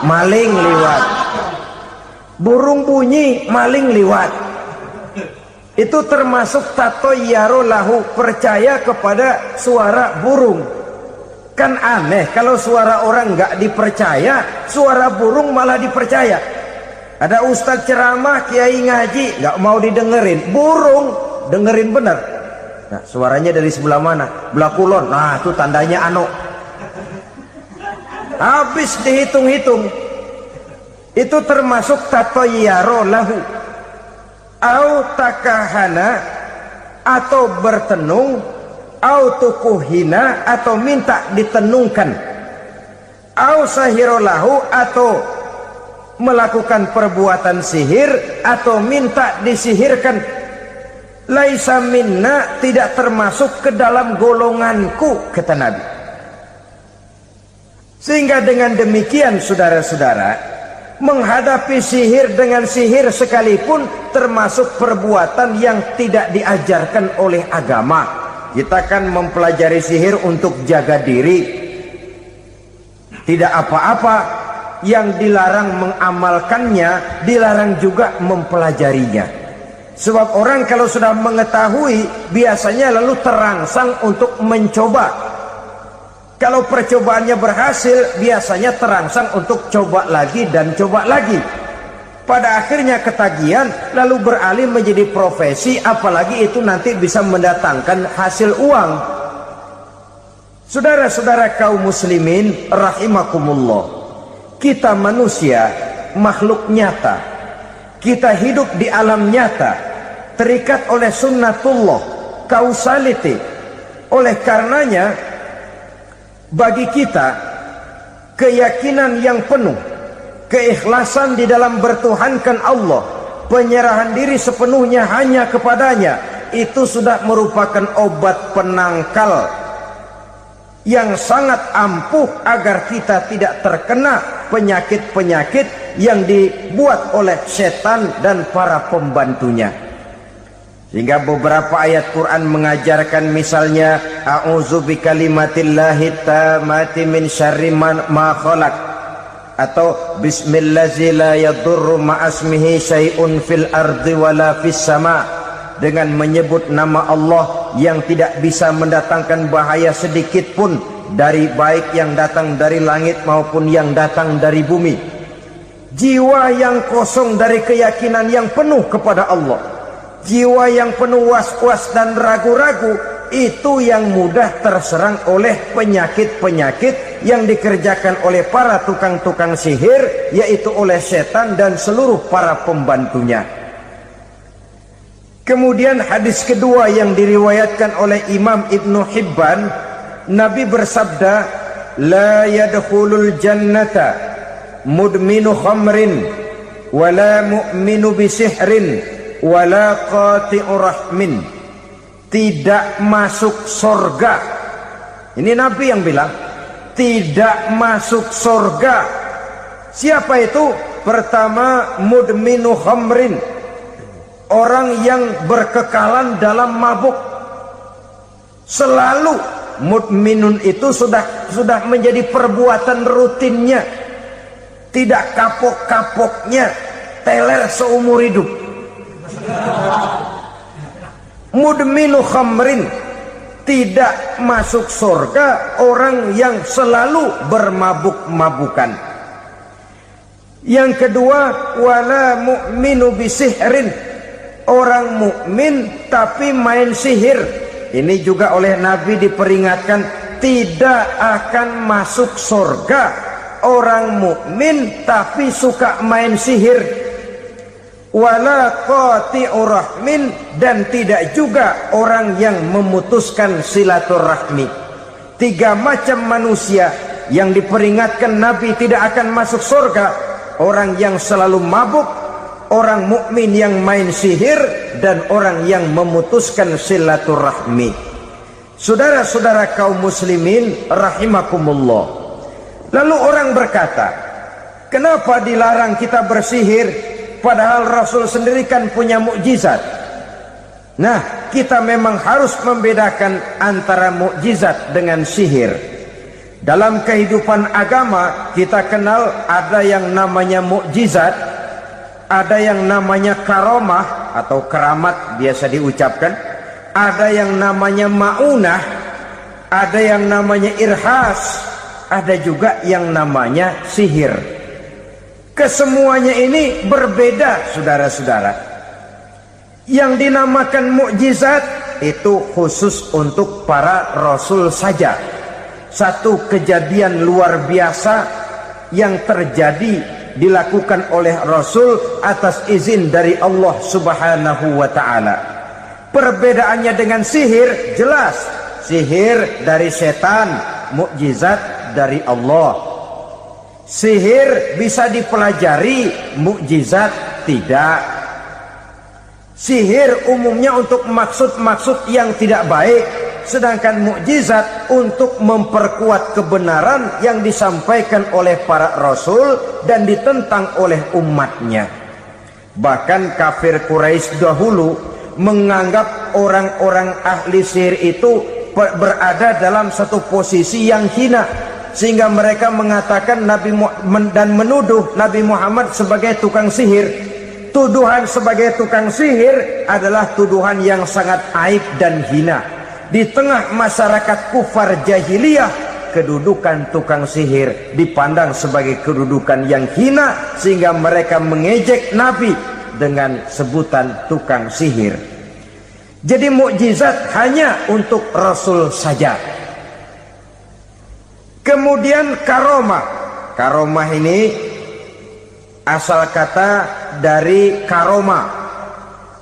Maling liwat. Burung bunyi, maling liwat. Itu termasuk tatoyaro lahu, percaya kepada suara burung. Kan aneh kalau suara orang nggak dipercaya, suara burung malah dipercaya. Ada ustaz ceramah, kiai ngaji, nggak mau didengerin, burung dengerin bener. Nah, suaranya dari sebelah mana? Belah kulon. Nah, itu tandanya ano. Habis dihitung-hitung, itu termasuk tatoyaro lahu. Au takahana, atau bertenung, au tukuhina, atau minta ditenungkan. Au sahiro lahu, atau melakukan perbuatan sihir, atau minta disihirkan. Laisa minna, tidak termasuk ke dalam golonganku, kata Nabi. Sehingga dengan demikian saudara-saudara, menghadapi sihir dengan sihir sekalipun termasuk perbuatan yang tidak diajarkan oleh agama. Kita kan mempelajari sihir untuk jaga diri, tidak apa-apa. Yang dilarang mengamalkannya, dilarang juga mempelajarinya. Sebab orang kalau sudah mengetahui, biasanya lalu terangsang untuk mencoba. Kalau percobaannya berhasil, biasanya terangsang untuk coba lagi dan coba lagi. Pada akhirnya ketagihan, lalu beralih menjadi profesi, apalagi itu nanti bisa mendatangkan hasil uang. Saudara-saudara kaum muslimin rahimakumullah, kita manusia makhluk nyata, kita hidup di alam nyata, terikat oleh sunnatullah, causality. Oleh karenanya bagi kita keyakinan yang penuh, keikhlasan di dalam bertuhankan Allah, penyerahan diri sepenuhnya hanya kepadanya, itu sudah merupakan obat penangkal yang sangat ampuh agar kita tidak terkena penyakit-penyakit yang dibuat oleh setan dan para pembantunya. Sehingga beberapa ayat Quran mengajarkan, misalnya a'udzu bikalimatillahi tammati min syarri ma khalaq, atau bismillazi la yadurru ma'asmihi syai'un fil ardi wala fis sama', dengan menyebut nama Allah yang tidak bisa mendatangkan bahaya sedikit pun, dari baik yang datang dari langit maupun yang datang dari bumi. Jiwa yang kosong dari keyakinan yang penuh kepada Allah, jiwa yang penuh was-was dan ragu-ragu, itu yang mudah terserang oleh penyakit-penyakit yang dikerjakan oleh para tukang-tukang sihir, yaitu oleh setan dan seluruh para pembantunya. Kemudian hadis kedua yang diriwayatkan oleh Imam Ibnu Hibban, Nabi bersabda, la yadkhulul jannata mudminu khamrin wala mu'minu bisihrin wala qati'u rahmin. Tidak masuk surga. Ini Nabi yang bilang, tidak masuk surga. Siapa itu? Pertama, mudminu khamrin, orang yang berkekalan dalam mabuk. Selalu mudminun itu sudah menjadi perbuatan rutinnya, tidak kapok-kapoknya, teler seumur hidup. Mudminu khamrin, tidak masuk surga orang yang selalu bermabuk-mabukan. Yang kedua, wala mu'minu bisihrin, orang mukmin tapi main sihir. Ini juga oleh Nabi diperingatkan, tidak akan masuk surga orang mukmin tapi suka main sihir. Wala qati'ur rahmin, dan tidak juga orang yang memutuskan silaturahmi. 3 macam manusia yang diperingatkan Nabi tidak akan masuk surga: orang yang selalu mabuk, orang mukmin yang main sihir, dan orang yang memutuskan silaturahmi. Saudara-saudara kaum muslimin rahimakumullah. Lalu orang berkata, kenapa dilarang kita bersihir? Padahal Rasul sendiri kan punya mukjizat. Nah, kita memang harus membedakan antara mukjizat dengan sihir. Dalam kehidupan agama kita kenal ada yang namanya mukjizat, ada yang namanya karomah atau keramat biasa diucapkan, ada yang namanya maunah, ada yang namanya irhas, ada juga yang namanya sihir. Kesemuanya ini berbeda, saudara-saudara. Yang dinamakan mukjizat itu khusus untuk para rasul saja. Satu kejadian luar biasa yang terjadi dilakukan oleh rasul atas izin dari Allah Subhanahu wa taala. Perbedaannya dengan sihir jelas. Sihir dari setan, mukjizat dari Allah. Sihir bisa dipelajari, mukjizat tidak. Sihir umumnya untuk maksud-maksud yang tidak baik, sedangkan mukjizat untuk memperkuat kebenaran yang disampaikan oleh para rasul dan ditentang oleh umatnya. Bahkan kafir Quraisy dahulu menganggap orang-orang ahli sihir itu berada dalam satu posisi yang hina, sehingga mereka mengatakan Nabi dan menuduh Nabi Muhammad sebagai tukang sihir. Tuduhan sebagai tukang sihir adalah tuduhan yang sangat aib dan hina. Di tengah masyarakat kufar jahiliyah, kedudukan tukang sihir dipandang sebagai kedudukan yang hina, sehingga mereka mengejek Nabi dengan sebutan tukang sihir. Jadi mukjizat hanya untuk Rasul saja. Kemudian karomah. Karomah ini asal kata dari karoma,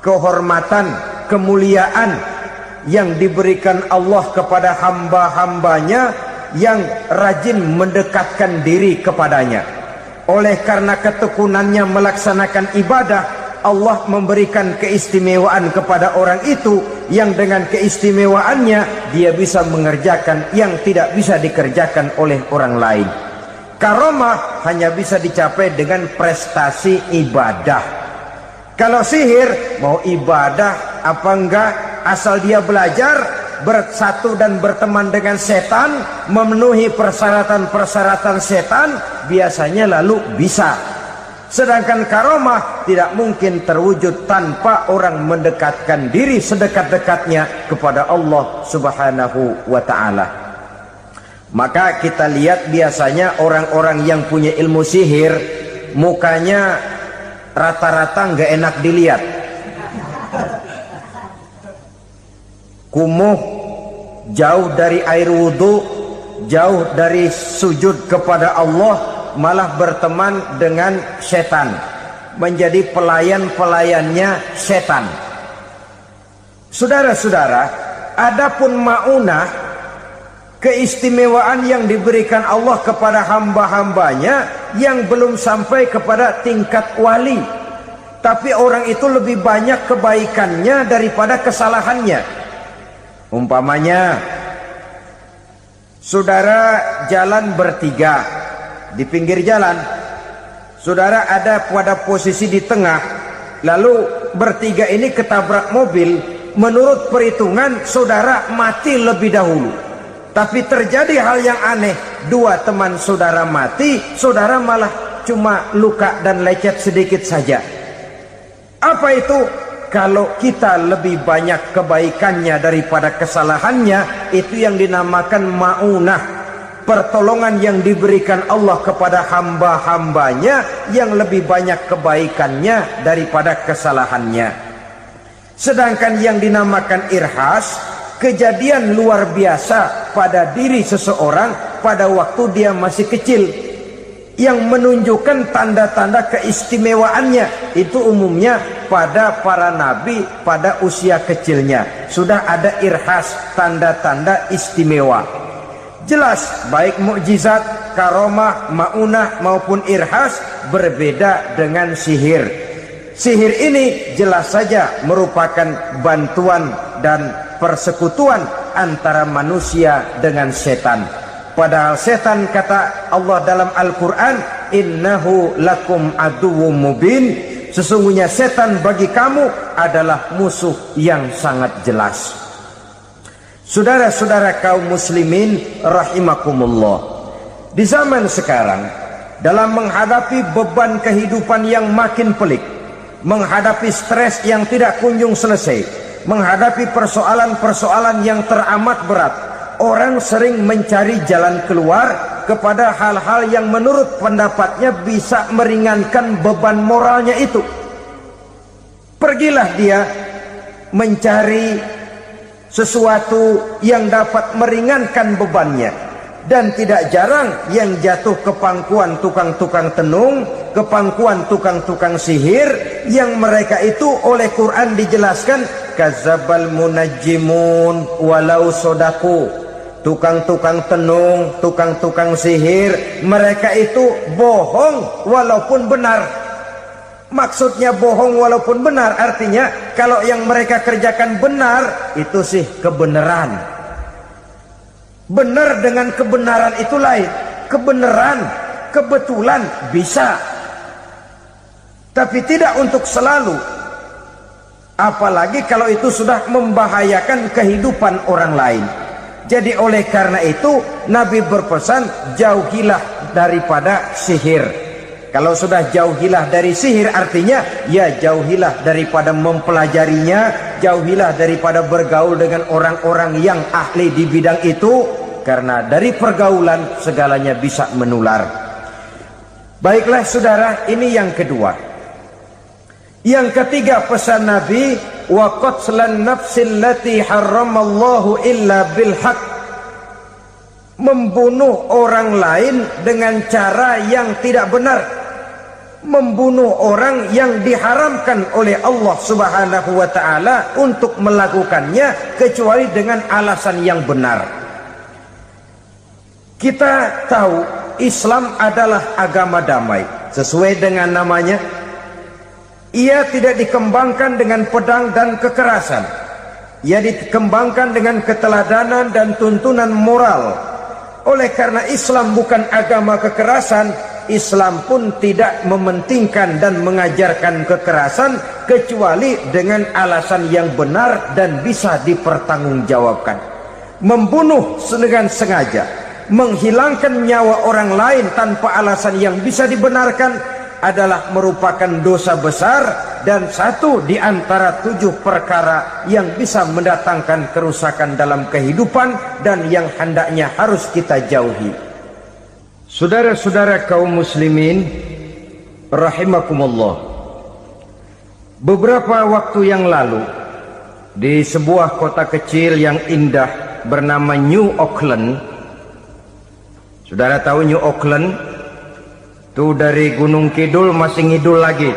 kehormatan, kemuliaan yang diberikan Allah kepada hamba-hambanya yang rajin mendekatkan diri kepadanya. Oleh karena ketekunannya melaksanakan ibadah, Allah memberikan keistimewaan kepada orang itu, yang dengan keistimewaannya dia bisa mengerjakan yang tidak bisa dikerjakan oleh orang lain. Karomah hanya bisa dicapai dengan prestasi ibadah. Kalau sihir, mau ibadah apa enggak, asal dia belajar, bersatu dan berteman dengan setan, memenuhi persyaratan-persyaratan setan, biasanya lalu bisa. Sedangkan karomah tidak mungkin terwujud tanpa orang mendekatkan diri sedekat-dekatnya kepada Allah Subhanahu wa ta'ala. Maka kita lihat biasanya orang-orang yang punya ilmu sihir, mukanya rata-rata nggak enak dilihat. Kumuh, jauh dari air wudhu, jauh dari sujud kepada Allah, malah berteman dengan setan, menjadi pelayan-pelayannya setan. Saudara-saudara, adapun maunah, keistimewaan yang diberikan Allah kepada hamba-hambanya yang belum sampai kepada tingkat wali, tapi orang itu lebih banyak kebaikannya daripada kesalahannya. Umpamanya, saudara jalan bertiga di pinggir jalan, saudara ada pada posisi di tengah, lalu bertiga ini ketabrak mobil. Menurut perhitungan saudara mati lebih dahulu, tapi terjadi hal yang aneh, 2 teman saudara mati, saudara malah cuma luka dan lecet sedikit saja. Apa itu? kalau kita lebih banyak kebaikannya daripada kesalahannya, itu yang dinamakan ma'unah, pertolongan yang diberikan Allah kepada hamba-hambanya yang lebih banyak kebaikannya daripada kesalahannya. Sedangkan yang dinamakan irhas, kejadian luar biasa pada diri seseorang pada waktu dia masih kecil, yang menunjukkan tanda-tanda keistimewaannya. Itu umumnya pada para nabi pada usia kecilnya sudah ada irhas, tanda-tanda istimewa. Jelas baik mukjizat, karomah, maunah maupun irhas berbeda dengan sihir. Sihir ini jelas saja merupakan bantuan dan persekutuan antara manusia dengan setan. Padahal setan, kata Allah dalam Al-Quran, innahu lakum aduwwum mubin, sesungguhnya setan bagi kamu adalah musuh yang sangat jelas. Saudara-saudara kaum muslimin rahimakumullah, di zaman sekarang dalam menghadapi beban kehidupan yang makin pelik, menghadapi stres yang tidak kunjung selesai, menghadapi persoalan-persoalan yang teramat berat, orang sering mencari jalan keluar kepada hal-hal yang menurut pendapatnya bisa meringankan beban moralnya itu. Pergilah dia mencari sesuatu yang dapat meringankan bebannya. Dan tidak jarang yang jatuh ke pangkuan tukang-tukang tenung, ke pangkuan tukang-tukang sihir, yang mereka itu oleh Quran dijelaskan kazabal munajjimun walau sodaku. Tukang-tukang tenung, tukang-tukang sihir, mereka itu bohong walaupun benar. Maksudnya bohong walaupun benar, artinya kalau yang mereka kerjakan benar, itu sih kebenaran. Benar dengan kebenaran itu lain. Kebenaran, kebetulan bisa, tapi tidak untuk selalu. Apalagi kalau itu sudah membahayakan kehidupan orang lain. Jadi oleh karena itu Nabi berpesan, jauhilah daripada sihir. Kalau sudah jauhilah dari sihir, artinya ya jauhilah daripada mempelajarinya, jauhilah daripada bergaul dengan orang-orang yang ahli di bidang itu, karena dari pergaulan segalanya bisa menular. Baiklah saudara, ini yang kedua. Yang ketiga pesan Nabi, wa qatlan nafsil lati harramallahu illa bil haq, membunuh orang lain dengan cara yang tidak benar, membunuh orang yang diharamkan oleh Allah Subhanahu wa taala untuk melakukannya kecuali dengan alasan yang benar. Kita tahu Islam adalah agama damai, sesuai dengan namanya. Ia tidak dikembangkan dengan pedang dan kekerasan. Ia dikembangkan dengan keteladanan dan tuntunan moral. Oleh karena Islam bukan agama kekerasan, Islam pun tidak mementingkan dan mengajarkan kekerasan kecuali dengan alasan yang benar dan bisa dipertanggungjawabkan. Membunuh dengan sengaja, menghilangkan nyawa orang lain tanpa alasan yang bisa dibenarkan adalah merupakan dosa besar dan satu di antara 7 perkara yang bisa mendatangkan kerusakan dalam kehidupan dan yang hendaknya harus kita jauhi. Saudara-saudara kaum muslimin rahimakumullah, beberapa waktu yang lalu di sebuah kota kecil yang indah bernama New Auckland. Saudara tahu New Auckland? Itu dari Gunung Kidul masih ngidul lagi.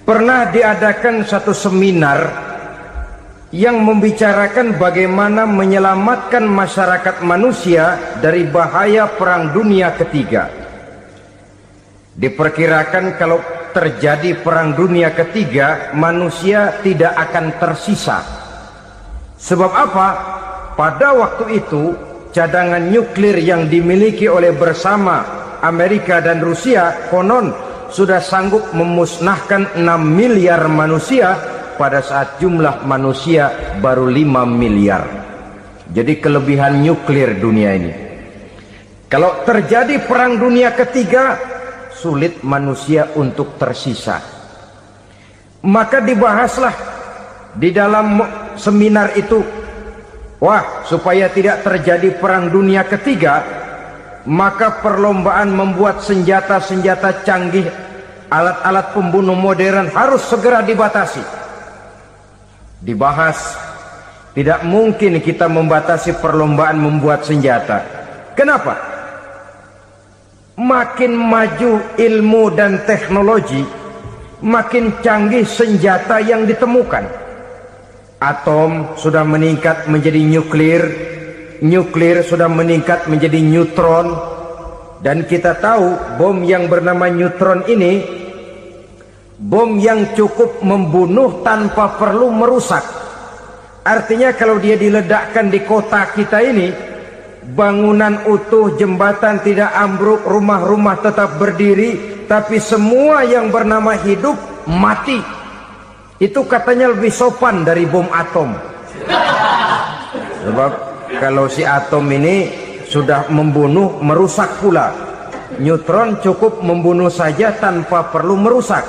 Pernah diadakan satu seminar yang membicarakan bagaimana menyelamatkan masyarakat manusia dari bahaya Perang Dunia Ketiga. Diperkirakan kalau terjadi Perang Dunia Ketiga, manusia tidak akan tersisa. Sebab apa? Pada waktu itu cadangan nuklir yang dimiliki oleh bersama Amerika dan Rusia konon sudah sanggup memusnahkan 6 miliar manusia pada saat jumlah manusia baru 5 miliar. Jadi kelebihan nuklir dunia ini. Kalau terjadi Perang Dunia Ketiga, sulit manusia untuk tersisa. Maka dibahaslah di dalam seminar itu, wah, supaya tidak terjadi perang dunia ketiga, maka perlombaan membuat senjata-senjata canggih, alat-alat pembunuh modern harus segera dibatasi. Dibahas, tidak mungkin kita membatasi perlombaan membuat senjata. Kenapa? Makin maju ilmu dan teknologi, makin canggih senjata yang ditemukan. Atom sudah meningkat menjadi nuklir, nuklir sudah meningkat menjadi neutron, dan kita tahu bom yang bernama neutron ini bom yang cukup membunuh tanpa perlu merusak. Artinya kalau dia diledakkan di kota kita ini, bangunan utuh, jembatan tidak ambruk, rumah-rumah tetap berdiri, tapi semua yang bernama hidup mati. Itu katanya lebih sopan dari bom atom. Sebab kalau si atom ini sudah membunuh, merusak pula. Neutron cukup membunuh saja tanpa perlu merusak.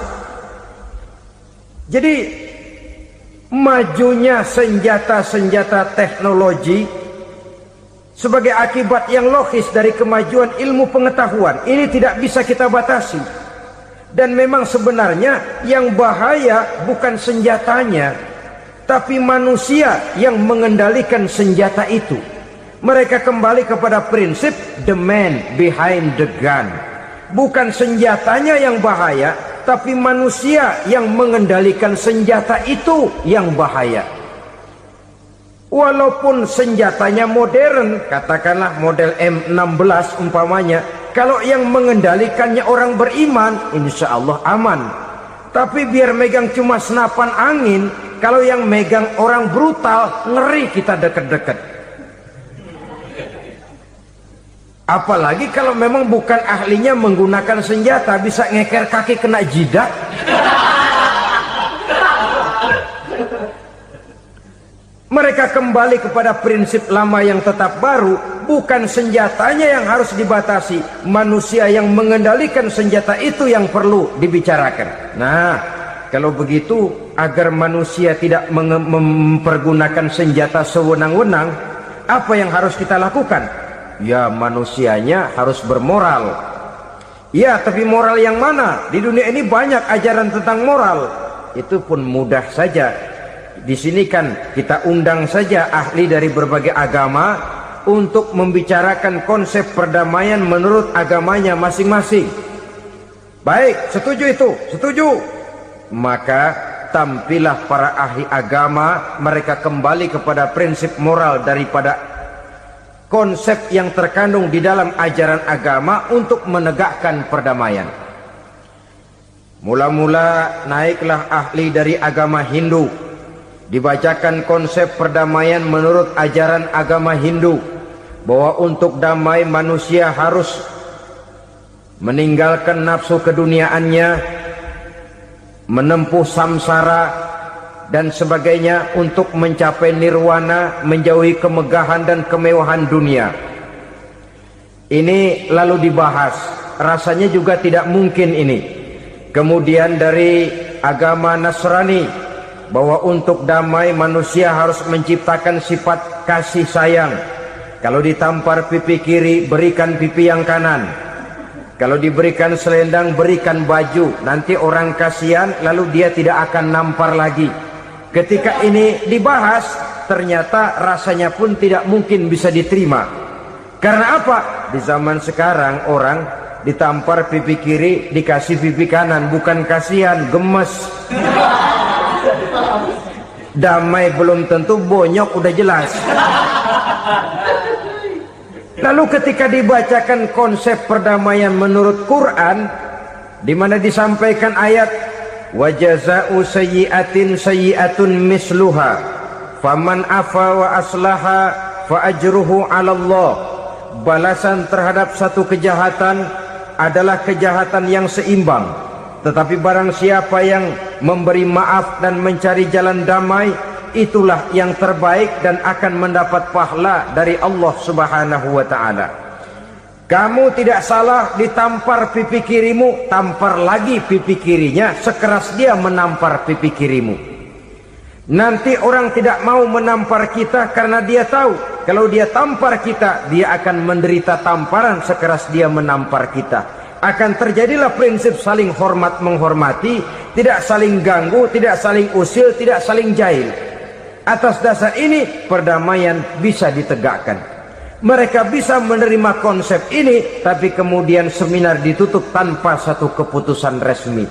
Jadi majunya senjata-senjata teknologi sebagai akibat yang logis dari kemajuan ilmu pengetahuan ini tidak bisa kita batasi. Dan memang sebenarnya yang bahaya bukan senjatanya, tapi manusia yang mengendalikan senjata itu. Mereka kembali kepada prinsip the man behind the gun. Bukan senjatanya yang bahaya, tapi manusia yang mengendalikan senjata itu yang bahaya. Walaupun senjatanya modern, katakanlah model M16 umpamanya, kalau yang mengendalikannya orang beriman, insya Allah aman. Tapi biar megang cuma senapan angin, kalau yang megang orang brutal, ngeri kita deket-deket. Apalagi kalau memang bukan ahlinya menggunakan senjata, bisa ngeker kaki kena jidat. Mereka kembali kepada prinsip lama yang tetap baru. Bukan senjatanya yang harus dibatasi, manusia yang mengendalikan senjata itu yang perlu dibicarakan. Nah, kalau begitu, agar manusia tidak mempergunakan senjata sewenang-wenang, apa yang harus kita lakukan? Ya, manusianya harus bermoral. Ya, tapi moral yang mana? Di dunia ini banyak ajaran tentang moral. Itu pun mudah saja. Di sini kan kita undang saja ahli dari berbagai agama untuk membicarakan konsep perdamaian menurut agamanya masing-masing. Baik, setuju itu? Setuju. Maka tampillah para ahli agama, mereka kembali kepada prinsip moral daripada konsep yang terkandung di dalam ajaran agama untuk menegakkan perdamaian. Mula-mula naiklah ahli dari agama Hindu, dibacakan konsep perdamaian menurut ajaran agama Hindu, bahwa untuk damai manusia harus meninggalkan nafsu keduniaannya, menempuh samsara dan sebagainya untuk mencapai nirwana, menjauhi kemegahan dan kemewahan dunia. Ini lalu dibahas, rasanya juga tidak mungkin ini. Kemudian dari agama Nasrani, bahwa untuk damai manusia harus menciptakan sifat kasih sayang. Kalau ditampar pipi kiri, berikan pipi yang kanan. Kalau diberikan selendang, berikan baju. Nanti orang kasihan, lalu dia tidak akan nampar lagi. Ketika ini dibahas, ternyata rasanya pun tidak mungkin bisa diterima. Karena apa? Di zaman sekarang orang ditampar pipi kiri, dikasih pipi kanan. Bukan kasihan, gemes. Damai belum tentu, bonyok udah jelas. Lalu ketika dibacakan konsep perdamaian menurut Quran, di mana disampaikan ayat wa jazaa'u sayyi'atin sayyi'atun misluha faman afa wa aslaha fa ajruhu 'ala Allah. Balasan terhadap satu kejahatan adalah kejahatan yang seimbang. Tetapi barang siapa yang memberi maaf dan mencari jalan damai, itulah yang terbaik dan akan mendapat pahala dari Allah Subhanahu wa ta'ala. Kamu tidak salah ditampar pipi kirimu, tampar lagi pipi kirinya sekeras dia menampar pipi kirimu. Nanti orang tidak mau menampar kita karena dia tahu kalau dia tampar kita, dia akan menderita tamparan sekeras dia menampar kita. Akan terjadilah prinsip saling hormat menghormati, tidak saling ganggu, tidak saling usil, tidak saling jahil. Atas dasar ini perdamaian bisa ditegakkan. Mereka bisa menerima konsep ini, tapi kemudian seminar ditutup tanpa satu keputusan resmi.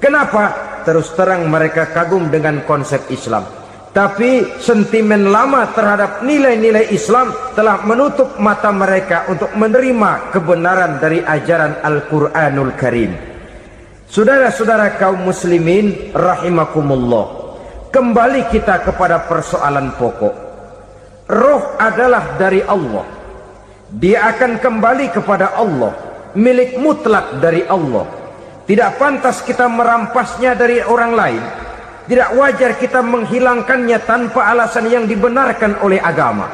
Kenapa? Terus terang mereka kagum dengan konsep Islam, tapi sentimen lama terhadap nilai-nilai Islam telah menutup mata mereka untuk menerima kebenaran dari ajaran Al-Quranul Karim. Saudara-saudara kaum muslimin rahimakumullah, kembali kita kepada persoalan pokok. Roh adalah dari Allah. Dia akan kembali kepada Allah, milik mutlak dari Allah. Tidak pantas kita merampasnya dari orang lain. Tidak wajar kita menghilangkannya tanpa alasan yang dibenarkan oleh agama.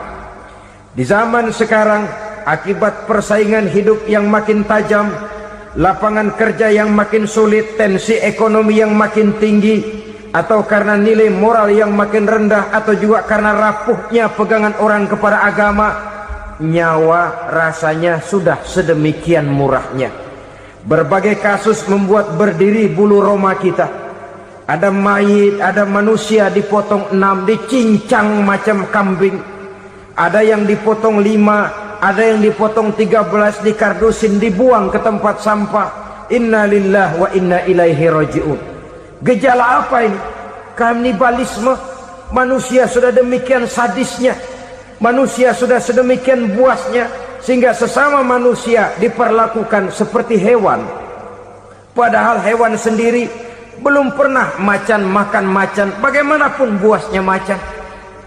Di zaman sekarang, akibat persaingan hidup yang makin tajam, lapangan kerja yang makin sulit, tensi ekonomi yang makin tinggi, atau karena nilai moral yang makin rendah, atau juga karena rapuhnya pegangan orang kepada agama, nyawa rasanya sudah sedemikian murahnya. Berbagai kasus membuat berdiri bulu roma kita. Ada mayit, ada manusia dipotong 6, dicincang macam kambing. Ada yang dipotong 5, ada yang dipotong 13, dikardusin, dibuang ke tempat sampah. Inna lillahi wa inna ilaihi raji'un. Gejala apa ini? Kanibalisme. Manusia sudah demikian sadisnya, manusia sudah sedemikian buasnya, sehingga sesama manusia diperlakukan seperti hewan. Padahal hewan sendiri belum pernah macan makan macan, bagaimanapun buasnya macan.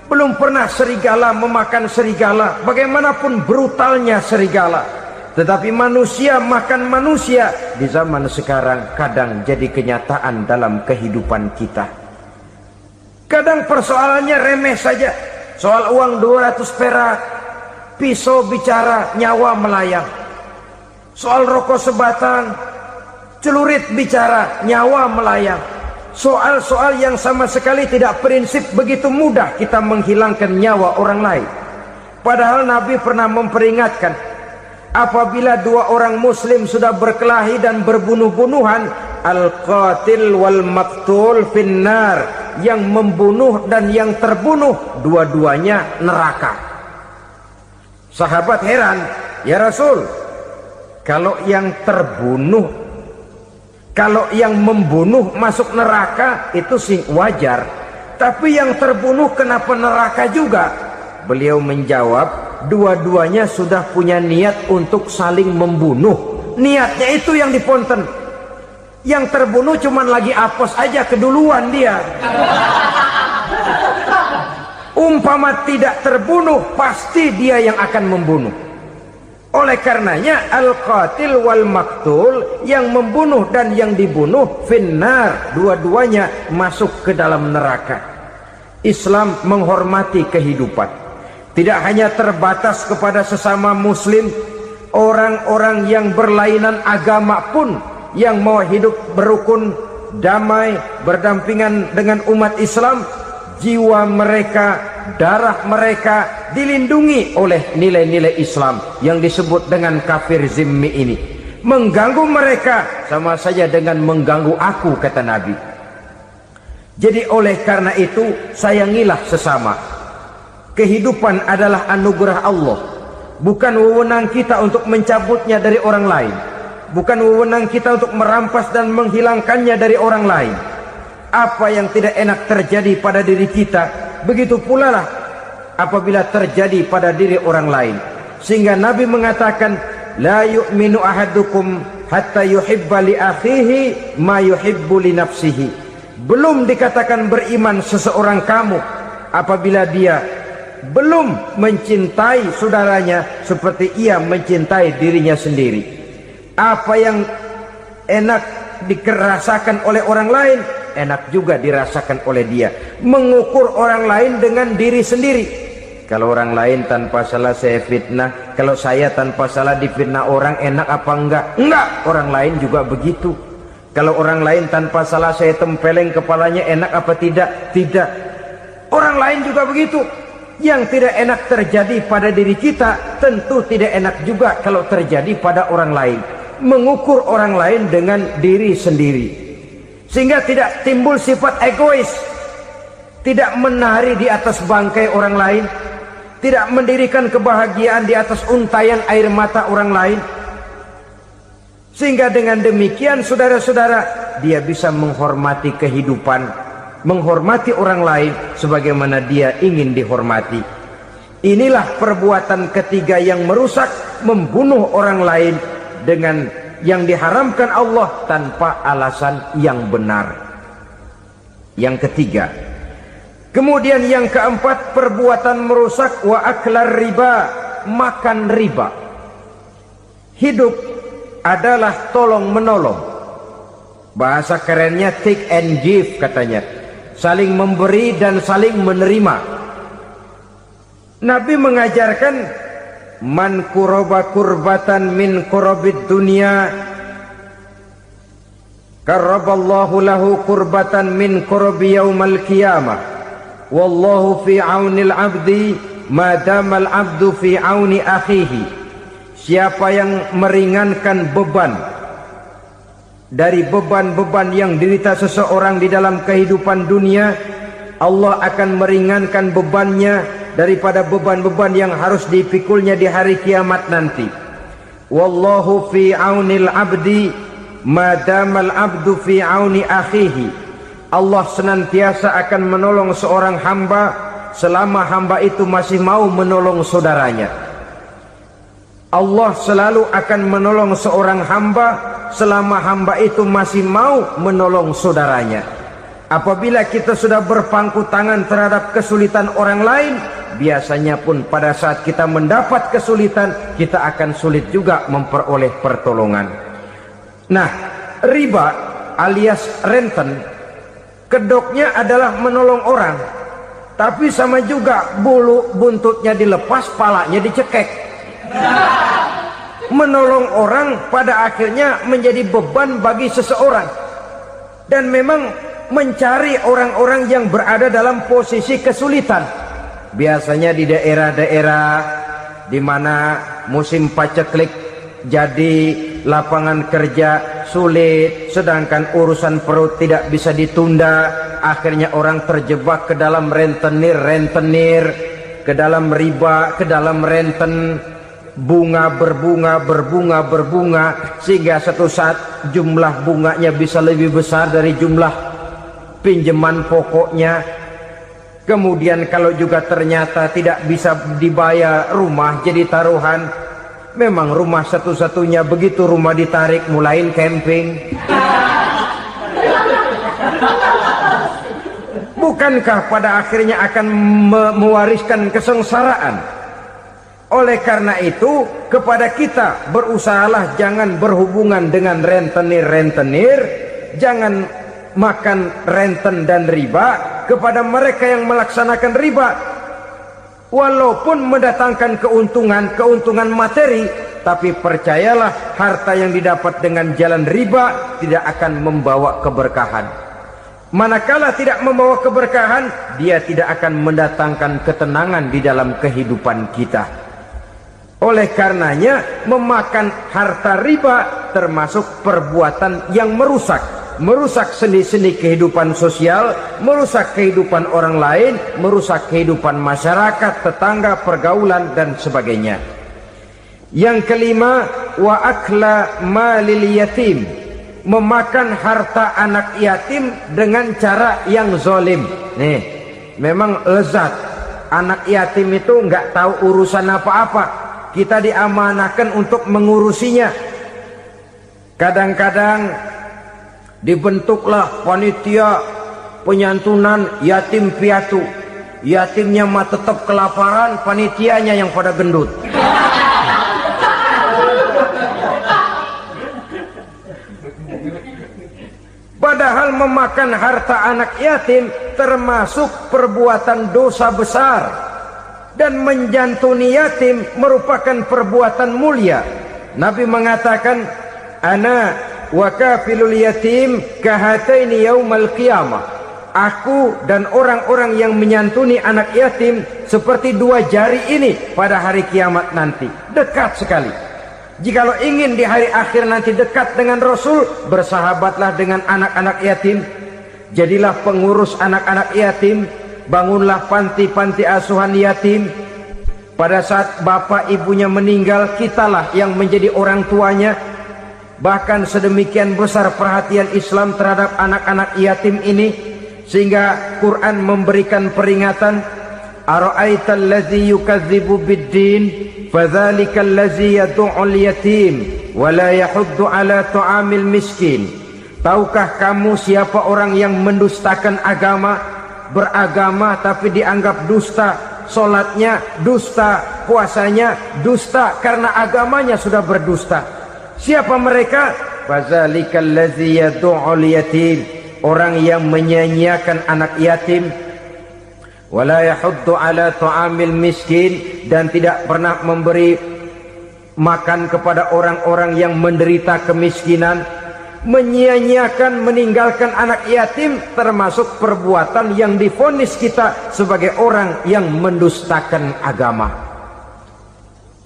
Belum pernah serigala memakan serigala, bagaimanapun brutalnya serigala. Tetapi manusia makan manusia di zaman sekarang kadang jadi kenyataan dalam kehidupan kita. Kadang persoalannya remeh saja. Soal uang 200 perak, pisau bicara, nyawa melayang. Soal rokok sebatang, celurit bicara, nyawa melayang. Soal-soal yang sama sekali tidak prinsip, begitu mudah kita menghilangkan nyawa orang lain. Padahal Nabi pernah memperingatkan, apabila dua orang muslim sudah berkelahi dan berbunuh-bunuhan, al-qatil wal maktul finnar, yang membunuh dan yang terbunuh dua-duanya neraka. Sahabat heran, ya Rasul, kalau yang terbunuh, kalau yang membunuh masuk neraka itu sih wajar, tapi yang terbunuh kenapa neraka juga? Beliau menjawab, dua-duanya sudah punya niat untuk saling membunuh. Niatnya itu yang diponten. Yang terbunuh cuman lagi apes aja, keduluan dia. Umpama tidak terbunuh, pasti dia yang akan membunuh. Oleh karenanya al-qatil wal maktul, yang membunuh dan yang dibunuh finnar, dua-duanya masuk ke dalam neraka. Islam menghormati kehidupan, tidak hanya terbatas kepada sesama muslim. Orang-orang yang berlainan agama pun yang mau hidup berukun, damai, berdampingan dengan umat Islam, jiwa mereka, darah mereka dilindungi oleh nilai-nilai Islam yang disebut dengan kafir zimmi ini. Mengganggu mereka sama saja dengan mengganggu aku, kata Nabi. Jadi oleh karena itu, sayangilah sesama. Kehidupan adalah anugerah Allah, bukan wewenang kita untuk mencabutnya dari orang lain, bukan wewenang kita untuk merampas dan menghilangkannya dari orang lain. Apa yang tidak enak terjadi pada diri kita, begitu pula lah apabila terjadi pada diri orang lain. Sehingga Nabi mengatakan, la yu'minu ahadukum hatta yuhibba li akhihi ma yuhibbu li nafsihi. Belum dikatakan beriman seseorang kamu apabila dia belum mencintai saudaranya seperti ia mencintai dirinya sendiri. Apa yang enak dirasakan oleh orang lain, enak juga dirasakan oleh dia. Mengukur orang lain dengan diri sendiri. Kalau orang lain tanpa salah saya fitnah, kalau saya tanpa salah difitnah orang enak apa enggak? Enggak, orang lain juga begitu. Kalau orang lain tanpa salah saya tempeleng kepalanya enak apa tidak? Tidak. Orang lain juga begitu. Yang tidak enak terjadi pada diri kita tentu tidak enak juga kalau terjadi pada orang lain. Mengukur orang lain dengan diri sendiri, sehingga tidak timbul sifat egois, tidak menari di atas bangkai orang lain, tidak mendirikan kebahagiaan di atas untayan air mata orang lain. Sehingga dengan demikian saudara-saudara, dia bisa menghormati kehidupan, menghormati orang lain sebagaimana dia ingin dihormati. Inilah perbuatan ketiga yang merusak, membunuh orang lain dengan yang diharamkan Allah tanpa alasan yang benar. Yang ketiga. Kemudian yang keempat, perbuatan merusak wa aklar riba, makan riba. Hidup adalah tolong menolong. Bahasa kerennya take and give katanya. Saling memberi dan saling menerima. Nabi mengajarkan man kuraba kurbatan min kurabid dunya karaballahu lahu kurbatan min kurabi yaumal qiyamah. Wallahu fi aunil abdi madamal abdu fi auni akhihi. Siapa yang meringankan beban dari beban-beban yang dirita seseorang di dalam kehidupan dunia, Allah akan meringankan bebannya daripada beban-beban yang harus dipikulnya di hari kiamat nanti. Wallahu fi aunil abdi madamal abdu fi auni akhihi. Allah senantiasa akan menolong seorang hamba selama hamba itu masih mau menolong saudaranya. Allah selalu akan menolong seorang hamba selama hamba itu masih mau menolong saudaranya. Apabila kita sudah berpangku tangan terhadap kesulitan orang lain, biasanya pun pada saat kita mendapat kesulitan, kita akan sulit juga memperoleh pertolongan. Nah, riba alias renten, kedoknya adalah menolong orang, tapi sama juga bulu buntutnya dilepas, palanya dicekek. Menolong orang pada akhirnya menjadi beban bagi seseorang. Dan memang mencari orang-orang yang berada dalam posisi kesulitan, biasanya di daerah-daerah di mana musim paceklik, jadi lapangan kerja sulit, sedangkan urusan perut tidak bisa ditunda. Akhirnya orang terjebak ke dalam rentenir, ke dalam riba, ke dalam renten. Bunga berbunga, sehingga satu saat jumlah bunganya bisa lebih besar dari jumlah pinjaman pokoknya. Kemudian kalau juga ternyata tidak bisa dibayar, rumah jadi taruhan. Memang rumah satu-satunya, begitu rumah ditarik mulain camping. Bukankah pada akhirnya akan mewariskan kesengsaraan? Oleh karena itu, kepada kita berusahalah jangan berhubungan dengan rentenir, jangan makan renten dan riba. Kepada mereka yang melaksanakan riba, walaupun mendatangkan keuntungan materi, tapi percayalah harta yang didapat dengan jalan riba tidak akan membawa keberkahan. Manakala tidak membawa keberkahan, dia tidak akan mendatangkan ketenangan di dalam kehidupan kita. Oleh karenanya, memakan harta riba termasuk perbuatan yang merusak sendi-sendi kehidupan sosial, merusak kehidupan orang lain, merusak kehidupan masyarakat, tetangga, pergaulan dan sebagainya. Yang kelima, wa akla malil yatim, memakan harta anak yatim dengan cara yang zalim. Nih, memang lezat. Anak yatim itu nggak tahu urusan apa-apa. Kita diamanahkan untuk mengurusinya. Kadang-kadang dibentuklah panitia penyantunan yatim piatu. Yatimnya mah tetap kelaparan, panitianya yang pada gendut. Padahal memakan harta anak yatim termasuk perbuatan dosa besar. Dan menjantuni yatim merupakan perbuatan mulia. Nabi mengatakan, ana wa kafilul yatim kahataini yaumal qiyamah. Aku dan orang-orang yang menyantuni anak yatim seperti dua jari ini pada hari kiamat nanti. Dekat sekali. Jikalau ingin di hari akhir nanti dekat dengan Rasul, bersahabatlah dengan anak-anak yatim. Jadilah pengurus anak-anak yatim. Bangunlah panti-panti asuhan yatim. Pada saat bapak ibunya meninggal, kitalah yang menjadi orang tuanya. Bahkan sedemikian besar perhatian Islam terhadap anak-anak yatim ini, sehingga Quran memberikan peringatan, ara'aital ladzi yukadzibu bid-din fadzalikal ladzi yad'ul yatim wa la yahuddu ala ta'amil miskin. Tahukah kamu siapa orang yang mendustakan agama, beragama tapi dianggap dusta, salatnya dusta, puasanya dusta karena agamanya sudah berdusta. Siapa mereka? Fadzalikal ladzi yad'ul yatim, orang yang menyia-nyiakan anak yatim, wala yahuddu ala ta'amil miskin, dan tidak pernah memberi makan kepada orang-orang yang menderita kemiskinan. Menyia-nyiakan, meninggalkan anak yatim termasuk perbuatan yang divonis kita sebagai orang yang mendustakan agama.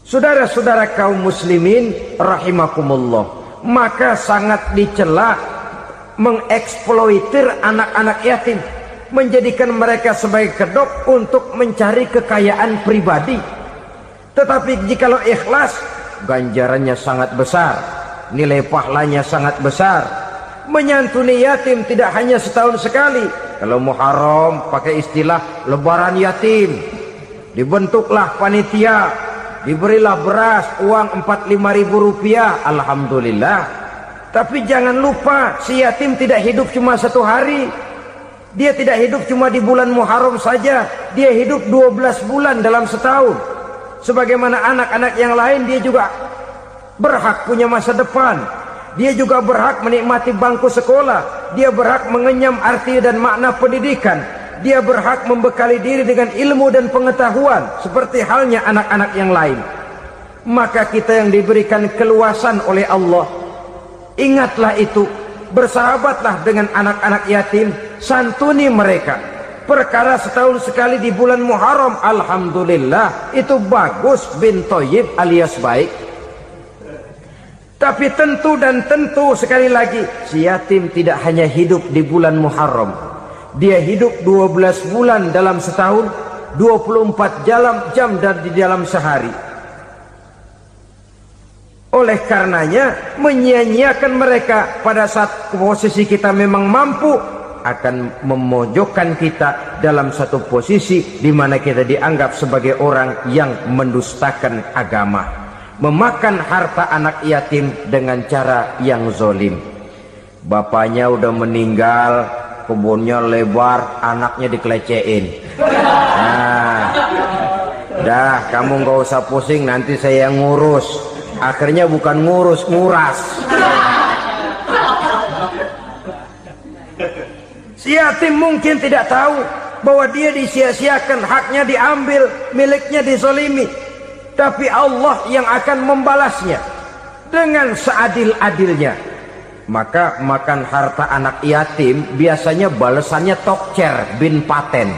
Saudara-saudara kaum muslimin rahimakumullah, maka sangat dicela mengeksploitir anak-anak yatim, menjadikan mereka sebagai kedok untuk mencari kekayaan pribadi. Tetapi jikalau ikhlas, ganjarannya sangat besar, nilai pahalanya sangat besar. Menyantuni yatim tidak hanya setahun sekali. Kalau Muharram pakai istilah lebaran yatim, dibentuklah panitia, diberilah beras, uang 45.000 rupiah, alhamdulillah. Tapi jangan lupa, si yatim tidak hidup cuma satu hari. Dia tidak hidup cuma di bulan Muharram saja. Dia hidup 12 bulan dalam setahun. Sebagaimana anak-anak yang lain, dia juga berhak punya masa depan. Dia juga berhak menikmati bangku sekolah. Dia berhak mengenyam arti dan makna pendidikan. Dia berhak membekali diri dengan ilmu dan pengetahuan, seperti halnya anak-anak yang lain. Maka kita yang diberikan keluasan oleh Allah, ingatlah itu, bersahabatlah dengan anak-anak yatim, santuni mereka. Perkara setahun sekali di bulan Muharram, alhamdulillah, itu bagus, bin Thayyib alias baik. Tapi tentu dan tentu sekali lagi, si yatim tidak hanya hidup di bulan Muharram. Dia hidup 12 bulan dalam setahun, 24 jam di dalam sehari. Oleh karenanya, menyia-nyiakan mereka pada saat posisi kita memang mampu akan memojokkan kita dalam satu posisi di mana kita dianggap sebagai orang yang mendustakan agama, memakan harta anak yatim dengan cara yang zolim. Bapaknya udah meninggal, kebunnya lebar, anaknya dikelecehin. Nah, dah kamu nggak usah pusing, nanti saya yang ngurus. Akhirnya bukan ngurus, nguras. Si yatim mungkin tidak tahu bahwa dia disia-siakan, haknya diambil, miliknya dizolimi. Tapi Allah yang akan membalasnya dengan seadil-adilnya. Maka makan harta anak yatim biasanya balasannya tokcer bin paten.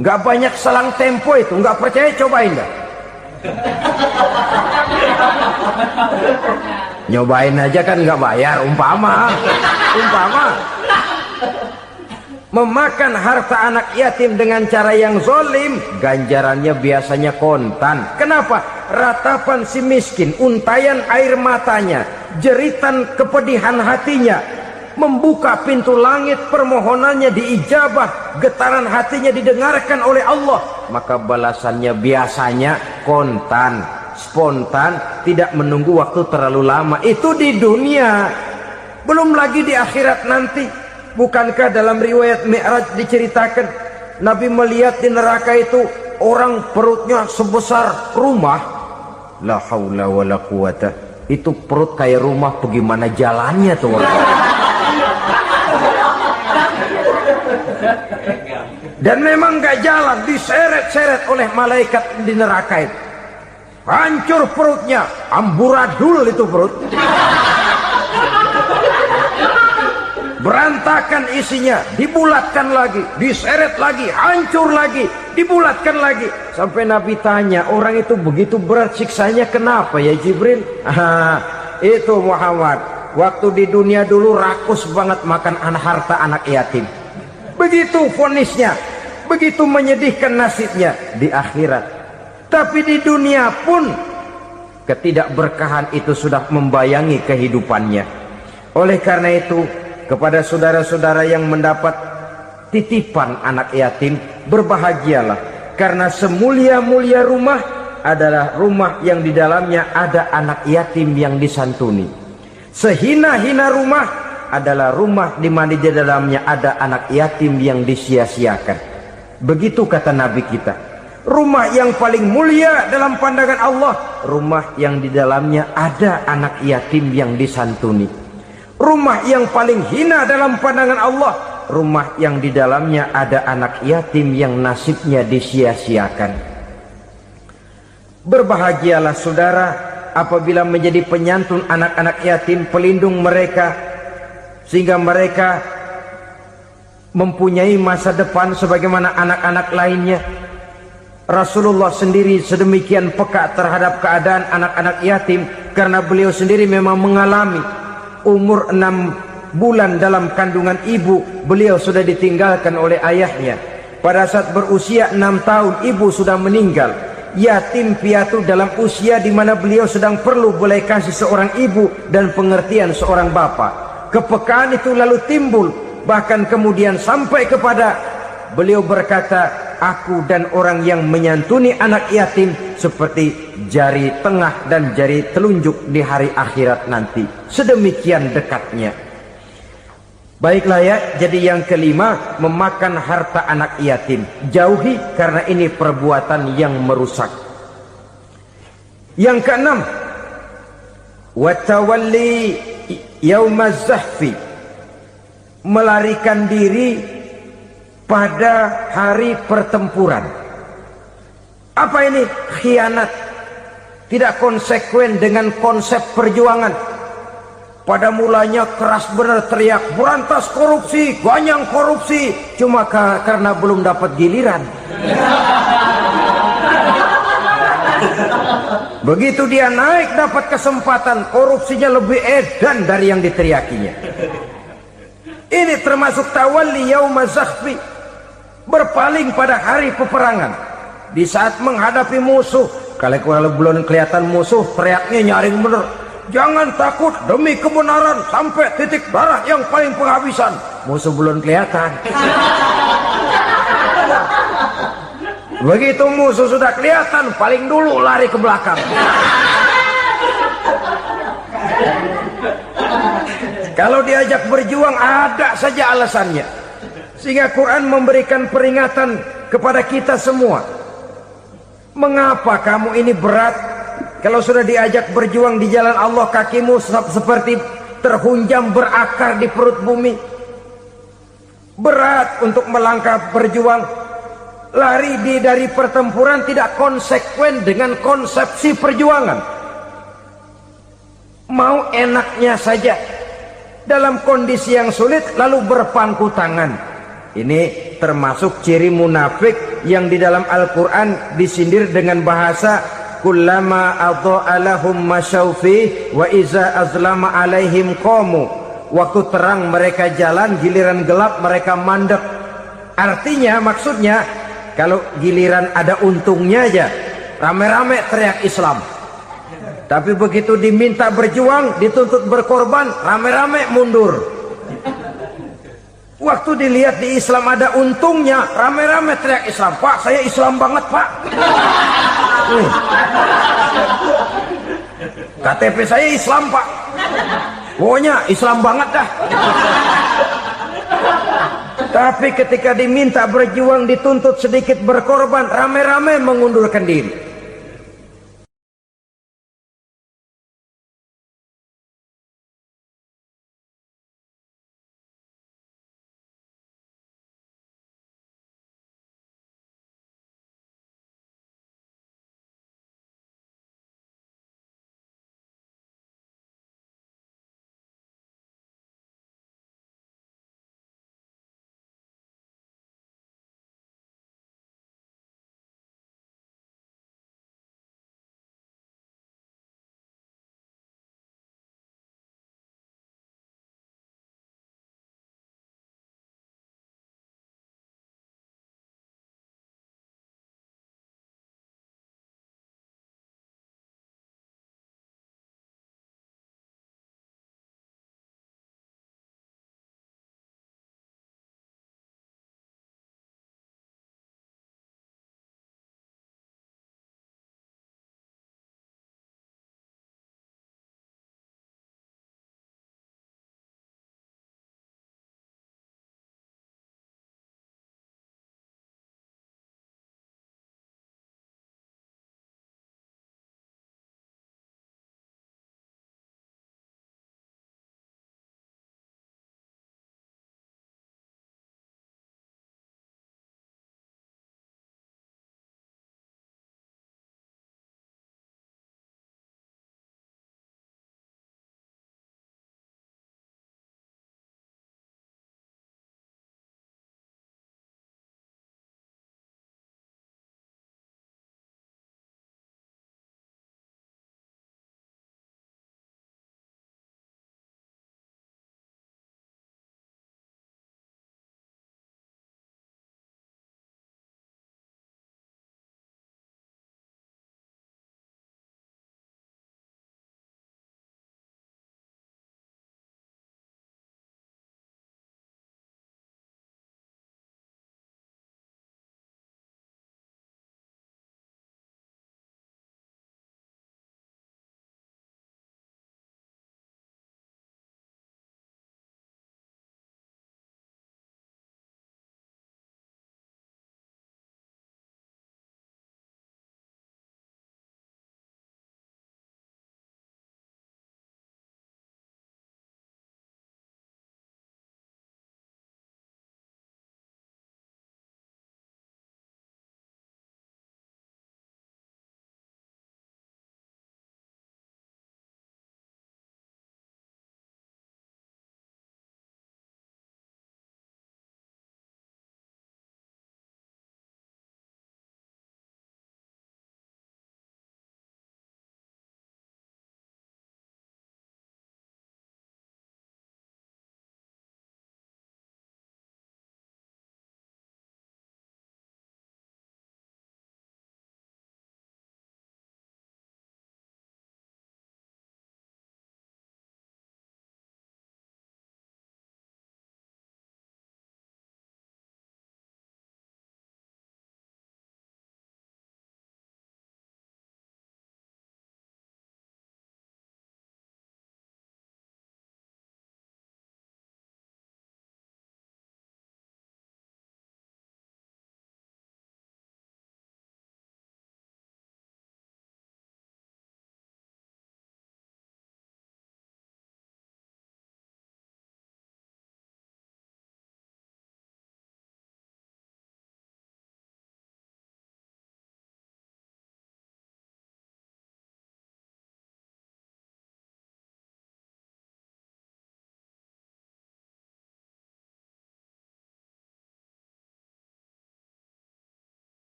Nggak banyak selang tempo itu, nggak percaya cobain dah. Nyobain aja kan nggak bayar, umpama memakan harta anak yatim dengan cara yang zolim, ganjarannya biasanya kontan. Kenapa? Ratapan si miskin, untayan air matanya, jeritan kepedihan hatinya, membuka pintu langit, permohonannya diijabah, getaran hatinya didengarkan oleh Allah, maka balasannya biasanya kontan, spontan, tidak menunggu waktu terlalu lama. Itu di dunia, belum lagi di akhirat nanti. Bukankah dalam riwayat Mi'raj diceritakan Nabi melihat di neraka itu orang perutnya sebesar rumah, la haula wala quwata, itu perut kayak rumah, bagaimana jalannya tuh orang? Dan memang gak jalan, diseret-seret oleh malaikat di neraka itu. Hancur perutnya, amburadul itu perut. Berantakan isinya, dibulatkan lagi, diseret lagi, hancur lagi, dibulatkan lagi. Sampai Nabi tanya, orang itu begitu berat siksanya kenapa ya Jibril? Itu Muhammad, waktu di dunia dulu rakus banget makan harta anak yatim. Begitu vonisnya, begitu menyedihkan nasibnya di akhirat. Tapi di dunia pun ketidakberkahan itu sudah membayangi kehidupannya. Oleh karena itu, kepada saudara-saudara yang mendapat titipan anak yatim, berbahagialah, karena semulia-mulia rumah adalah rumah yang di dalamnya ada anak yatim yang disantuni. Sehina-hina rumah adalah rumah di mana di dalamnya ada anak yatim yang disia-siakan. Begitu kata Nabi kita. Rumah yang paling mulia dalam pandangan Allah, rumah yang di dalamnya ada anak yatim yang disantuni. Rumah yang paling hina dalam pandangan Allah, rumah yang di dalamnya ada anak yatim yang nasibnya disia-siakan. Berbahagialah saudara apabila menjadi penyantun anak-anak yatim, pelindung mereka, sehingga mereka mempunyai masa depan sebagaimana anak-anak lainnya. Rasulullah sendiri sedemikian peka terhadap keadaan anak-anak yatim, karena beliau sendiri memang mengalami. Umur 6 bulan dalam kandungan ibu, beliau sudah ditinggalkan oleh ayahnya. Pada saat berusia 6 tahun, ibu sudah meninggal. Yatim piatu dalam usia di mana beliau sedang perlu belas kasih seorang ibu dan pengertian seorang bapak. Kepekaan itu lalu timbul, bahkan kemudian sampai kepada beliau berkata, aku dan orang yang menyantuni anak yatim seperti jari tengah dan jari telunjuk di hari akhirat nanti. Sedemikian dekatnya. Baiklah ya, jadi yang kelima, memakan harta anak yatim. Jauhi, karena ini perbuatan yang merusak. Yang keenam, watawalli yaumaz zahfi, melarikan diri pada hari pertempuran. Apa ini? Khianat. Tidak konsekuen dengan konsep perjuangan. Pada mulanya keras benar teriak, berantas korupsi, ganyang korupsi, cuma karena belum dapat giliran. Begitu dia naik dapat kesempatan, korupsinya lebih edan dari yang diteriakinya. Ini termasuk tawalli yaumaz zahfi, berpaling pada hari peperangan. Di saat menghadapi musuh, kalau belum kelihatan musuh, teriaknya nyaring bener. Jangan takut, demi kebenaran sampai titik darah yang paling penghabisan. Musuh belum kelihatan. Begitu musuh sudah kelihatan, paling dulu lari ke belakang. Kalau diajak berjuang ada saja alasannya. Sehingga Quran memberikan peringatan kepada kita semua. Mengapa kamu ini berat? Kalau sudah diajak berjuang di jalan Allah, kakimu seperti terhunjam berakar di perut bumi. Berat untuk melangkah berjuang. Lari dari pertempuran tidak konsekuen dengan konsepsi perjuangan. Mau enaknya saja. Dalam kondisi yang sulit lalu berpangku tangan. Ini termasuk ciri munafik yang di dalam Al-Quran disindir dengan bahasa kullama adha'a lahum masyaufi wa iza azlama alaihim qamu. Waktu terang mereka jalan, giliran gelap mereka mandek. Artinya, maksudnya, kalau giliran ada untungnya aja, rame-rame teriak Islam. Tapi begitu diminta berjuang, dituntut berkorban, rame-rame mundur. Waktu dilihat di Islam ada untungnya, rame-rame teriak Islam. Pak, saya Islam banget, Pak. KTP saya Islam, Pak. Pokoknya Islam banget dah. Tapi ketika diminta berjuang, dituntut sedikit berkorban, rame-rame mengundurkan diri.